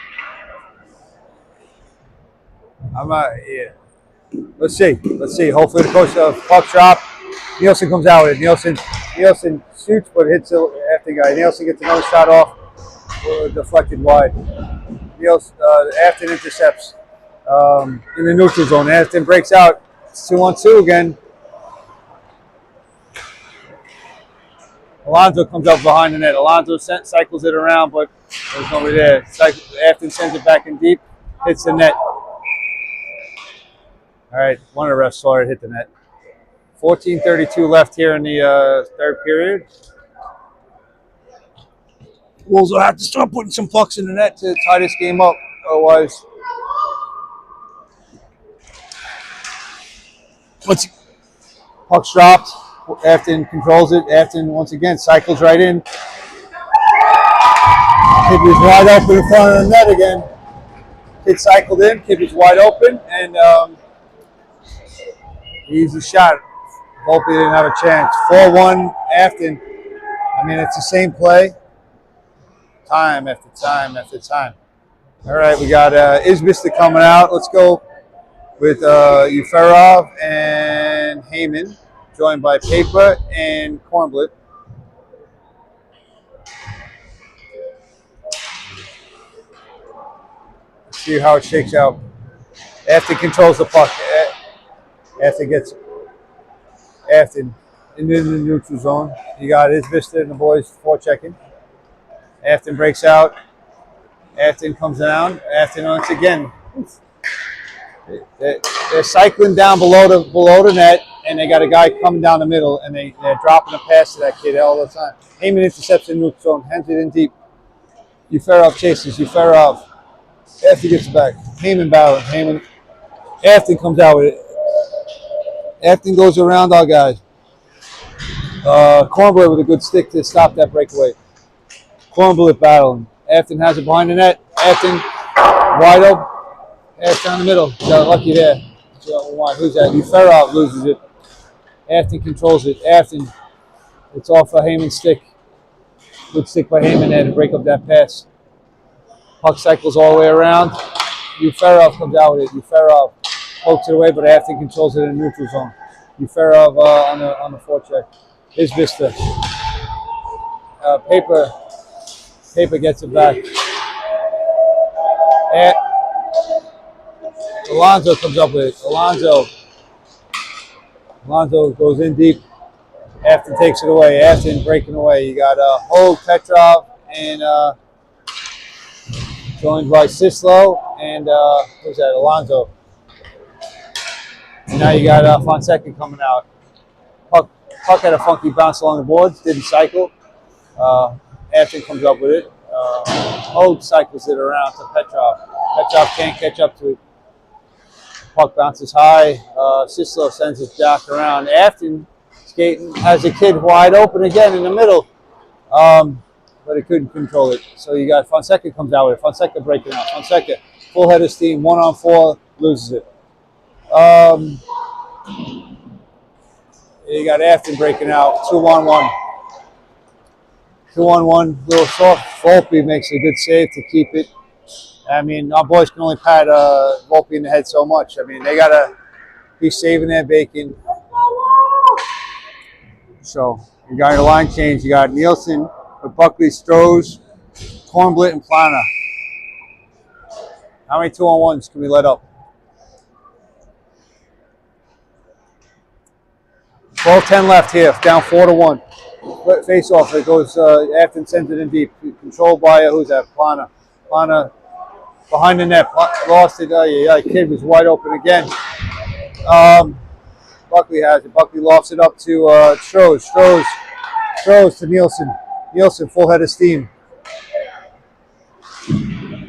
Let's see. Hopefully the coach puck drop. Nielsen comes out with it. Nielsen shoots, but hits after the guy. Nielsen gets another shot off, deflected wide. Afton intercepts. in the neutral zone. Afton breaks out. It's 2-on-2 again. Alonso comes up behind the net. Alonso cycles it around, but there's nobody there. Afton sends it back in deep, hits the net. All right, one of the refs saw it hit the net. 14:32 left here in the third period. Wolves will have to start putting some pucks in the net to tie this game up. Otherwise, puck's dropped. Afton controls it. Afton once again cycles right in. Kibby's wide open in front of the net again. Kid cycled in. Kibby's wide open, and easy shot. Volpe didn't have a chance. 4-1 Afton. I mean, it's the same play. Time after time after time. All right, we got Izbista coming out. Let's go with Uferov and Heyman, joined by Paper and Kornblit. Let's see how it shakes out. Afton controls the puck. Afton gets Afton in the neutral zone. You got Izbista and the boys forechecking. Afton breaks out. Afton comes down. Afton once again. They're cycling down below the net, and they got a guy coming down the middle, and they're dropping a pass to that kid all the time. Heyman intercepts in neutral zone, hands it in deep. Uferov chases. Uferov. Afton gets it back. Heyman battling. Heyman. Afton comes out with it. Afton goes around our guys. Kornblit with a good stick to stop that breakaway. Kornblit battling. Afton has it behind the net. Afton wide open. Afton in the middle. Got lucky there. Who's that? Uferov loses it. Afton controls it. Afton. It's off a Heyman stick. Good stick by Heyman there to break up that pass. Puck cycles all the way around. Uferov comes out with it. Uferov pokes it away, but Afton controls it in the neutral zone. Uferov on the forecheck. Izbista. Paper gets it back. Alonso comes up with it. Alonso goes in deep. Afton takes it away. Afton breaking away. You got Hogue, Petrov, and joined by Sislo and who's that? Alonso. And now you got Fonseca coming out. Puck had a funky bounce along the boards. Didn't cycle. Afton comes up with it. Hogue cycles it around to Petrov. Petrov can't catch up to it. Puck bounces high. Sislo sends it back around. Afton skating has a kid wide open again in the middle, but he couldn't control it. So you got Fonseca comes out with it. Fonseca breaking out. Fonseca full head of steam, 1-on-4, loses it. You got Afton breaking out, 2-on-1. 2-on-1, little soft. Volpe makes a good save to keep it. I mean, our boys can only pat Volpe in the head so much. I mean, they got to be saving their bacon. So, you got a line change. You got Nielsen with Buckley, Strohs, Kornblit, and Plana. How many 2-on-1s can we let up? 12-10 left here, down 4-1. Face off, it goes, Afton sends it in deep. Controlled by, who's that? Plana. Plana behind the net, lost it. Kid was wide open again. Buckley has it. Buckley lofts it up to Strohs. Strohs to Nielsen. Nielsen, full head of steam.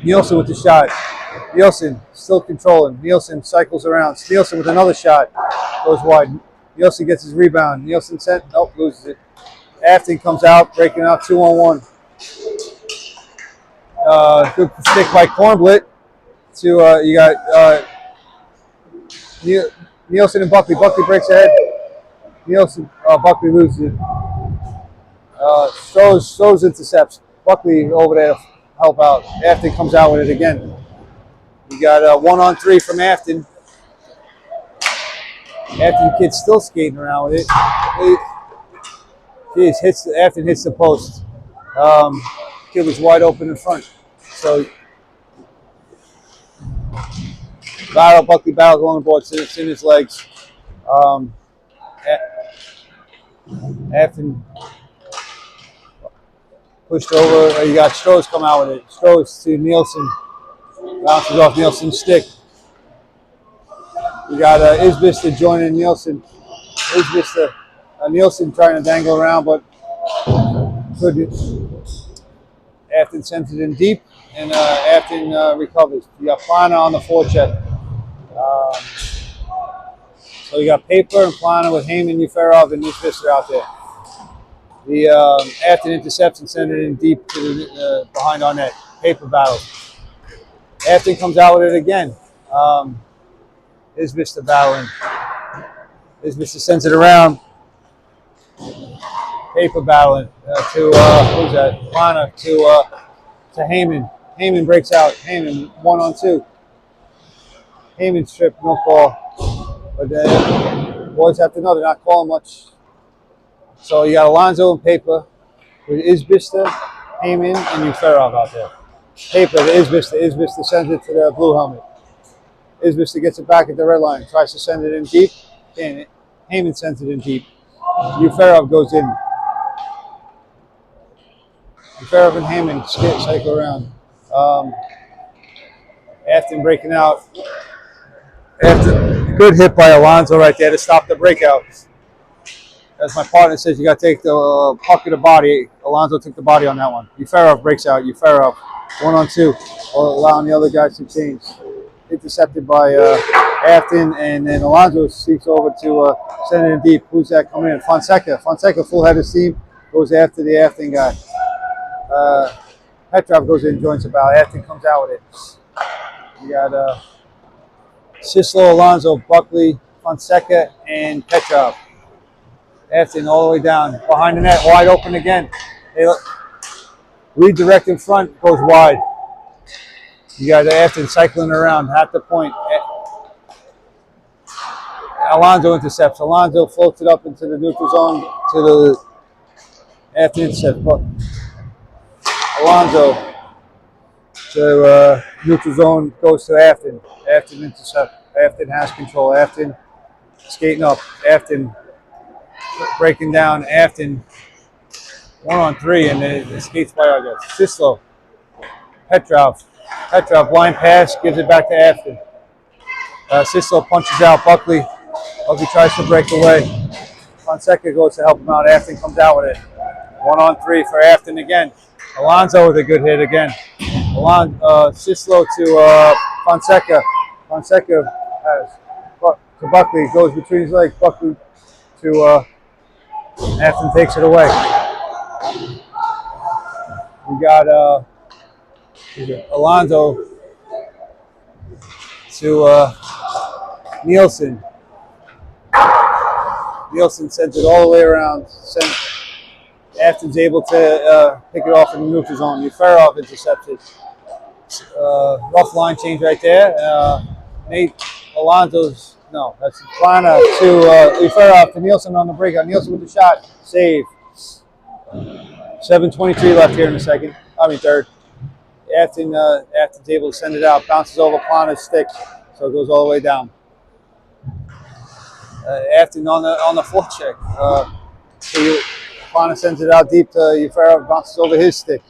Nielsen with the shot. Nielsen still controlling. Nielsen cycles around. Nielsen with another shot. Goes wide. Nielsen gets his rebound. Nielsen sent. Nope, loses it. Afton comes out, breaking out 2-on-1. Good stick by Kornblit. To you got Nielsen and Buckley. Buckley breaks ahead. Nielsen, Buckley loses it. Strohs intercepts. Buckley over there to help out. Afton comes out with it again. You got 1-on-3 from Afton. Afton kid's still skating around with it. Afton hits the post. Kid was wide open in front. So Battle, Buckley battle going board, it's in his legs. Afton pushed over. You got Stroh's come out with it. Stroh's to Nielsen. Bounces off Nielsen's stick. You got Isbister joining Nielsen. Isbister, Nielsen trying to dangle around, but couldn't. Afton sends it in deep, and Afton recovers. You got Plana on the forecheck. So you got Paper and Plana with Heyman, Uferov, and Isbister out there. The Afton intercepts and sends it in deep to the behind on net. Paper battle. Afton comes out with it again. Isbister battling. Isbister sends it around. Paper battling to who's that? Plana to Heyman. Heyman breaks out. Heyman 1-on-2. Heyman strip, no call. But boys have to know they're not calling much. So you got Alonzo and Paper with Isbister, Heyman, and Uferov out there. Paper to Isbister. Isbister sends it to the blue helmet. Isbister gets it back at the red line. Tries to send it in deep. And Heyman sends it in deep. Uferov goes in. Uferov and Heyman cycle around. Afton breaking out. Afton, good hit by Alonzo right there to stop the breakout. As my partner says, you got to take the puck of the body. Alonzo took the body on that one. Uferov breaks out. Uferov 1-on-2, allowing the other guys to change. Intercepted by Afton, and then Alonzo sneaks over to send it in deep. Who's that coming in? Fonseca. Fonseca, full head of steam, goes after the Afton guy. Petrov goes in, joins the battle. Afton comes out with it. You got Sislo, Alonzo, Buckley, Fonseca, and Petrov. Afton all the way down. Behind the net, wide open again. They redirect in front, goes wide. You got Afton cycling around at the point. Alonzo intercepts. Alonzo floats it up into the neutral zone to the Afton intercept. Alonzo to neutral zone goes to Afton. Afton intercept. Afton has control. Afton skating up. Afton breaking down. Afton 1-on-3, and it skates by our guys. Sislo. Petrov. Petrov blind pass, gives it back to Afton. Sislo punches out Buckley. Buckley tries to break away. Fonseca goes to help him out. Afton comes out with it. 1-on-3 for Afton again. Alonzo with a good hit again. Sislo to Fonseca. Fonseca has to Buckley, goes between his legs. Buckley to Afton takes it away. We got Alonzo to Nielsen. Nielsen sends it all the way around. Afton's able to pick it off in the neutral zone. Uferov intercepts it. Rough line change right there. Alonzo's, no, that's Plana to Uferov to Nielsen on the breakout. Nielsen with the shot. Save. 7:23 left here in the third. Afton's able to send it out. Bounces over Plana's stick, so it goes all the way down. Afton on the forecheck. Plana sends it out deep to Uferov, bounces over his stick.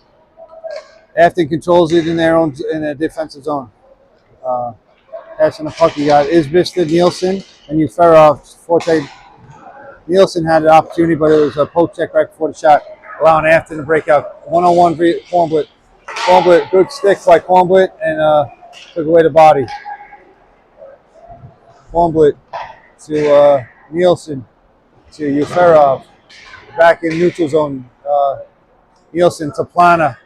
Afton controls it in their defensive zone. Passing the puck, you got Isbister, Nielsen, and Uferov. Nielsen had an opportunity, but it was a poke check right before the shot, allowing Afton to break out. 1-on-1 Kornblit. Kornblit, good stick by Kornblit, and took away the body. Kornblit to Nielsen, to Uferov. Back in neutral zone. Nielsen to Plana.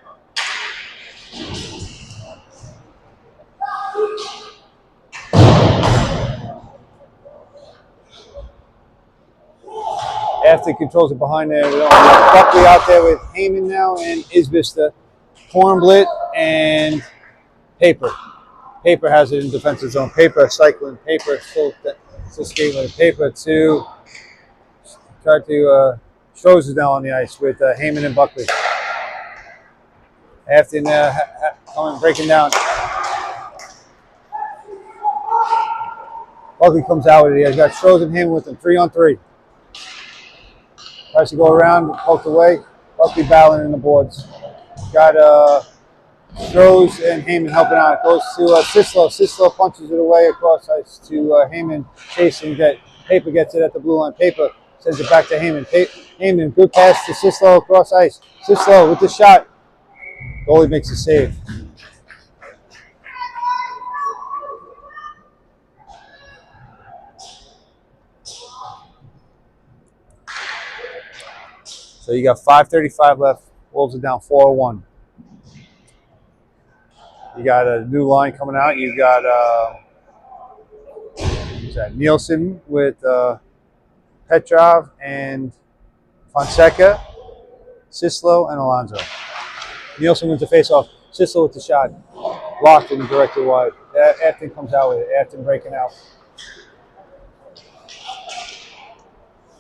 Afton controls it behind there. Buckley out there with Heyman now and Isbister. Kornblit and Paper. Paper has it in defensive zone. Paper cycling. Paper still skating with it. Paper to try to Stroh's is now on the ice with Heyman and Buckley. Afton coming breaking down. Buckley comes out with it. He's got Strohs and him with him 3-on-3. Tries to go around, poked away. Buckley battling in the boards. Got Strohs and Heyman helping out. It goes to Sislo. Sislo punches it away across ice to Heyman. Chasing that. Paper gets it at the blue line. Paper sends it back to Heyman. Heyman, good pass to Sislo across ice. Sislo with the shot. Goalie makes a save. So you got 5:35 left. Wolves are down 4-1. You got a new line coming out. You got who's that? Nielsen with Petrov and Fonseca, Sislo, and Alonso. Nielsen wins the faceoff. Sislo with the shot. Blocked and directed wide. Afton comes out with it. Afton breaking out.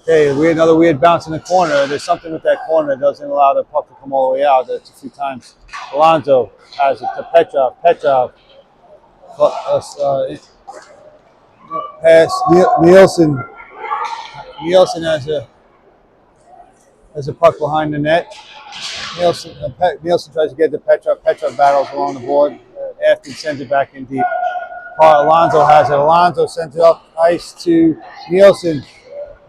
Okay, another weird bounce in the corner. There's something with that corner that doesn't allow the puck to come all the way out. That's a few times. Alonso has it to Petrov. Petrov pass Nielsen. Nielsen has a puck behind the net. Nielsen tries to get to Petrov. Petrov battles along the board. Afton sends it back in deep. Alonso has it. Alonso sends it up ice to Nielsen.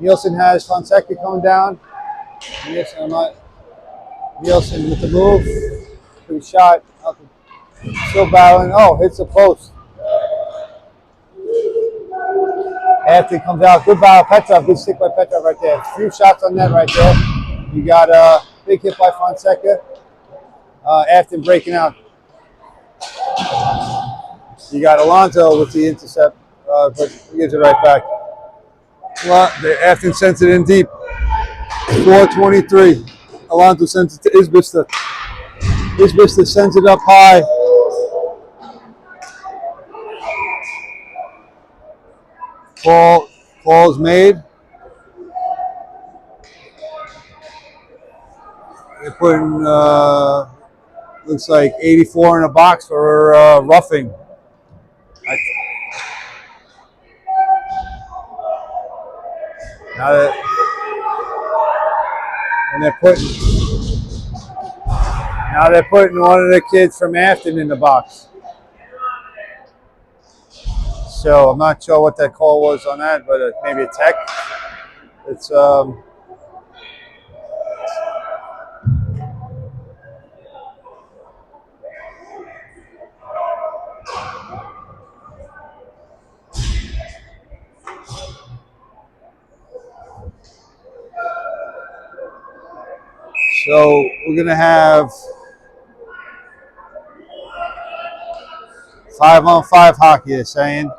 Nielsen has Fonseca coming down. Nielsen with the move. Good shot. Still battling. Oh, hits the post. Afton comes out. Good battle. Petrov. Good stick by Petrov right there. A few shots on net right there. You got a big hit by Fonseca. Afton breaking out. You got Alonso with the intercept, but he gives it right back. Afton sends it in deep. 4:23. Alonso sends it to Isbister. Isbister sends it up high. Call is made. They're putting looks like 84 in a box for roughing. Now that, and they're putting one of the kids from Afton in the box. So I'm not sure what that call was on that, but maybe a tech. It's so we're gonna have 5-on-5 hockey. They're saying.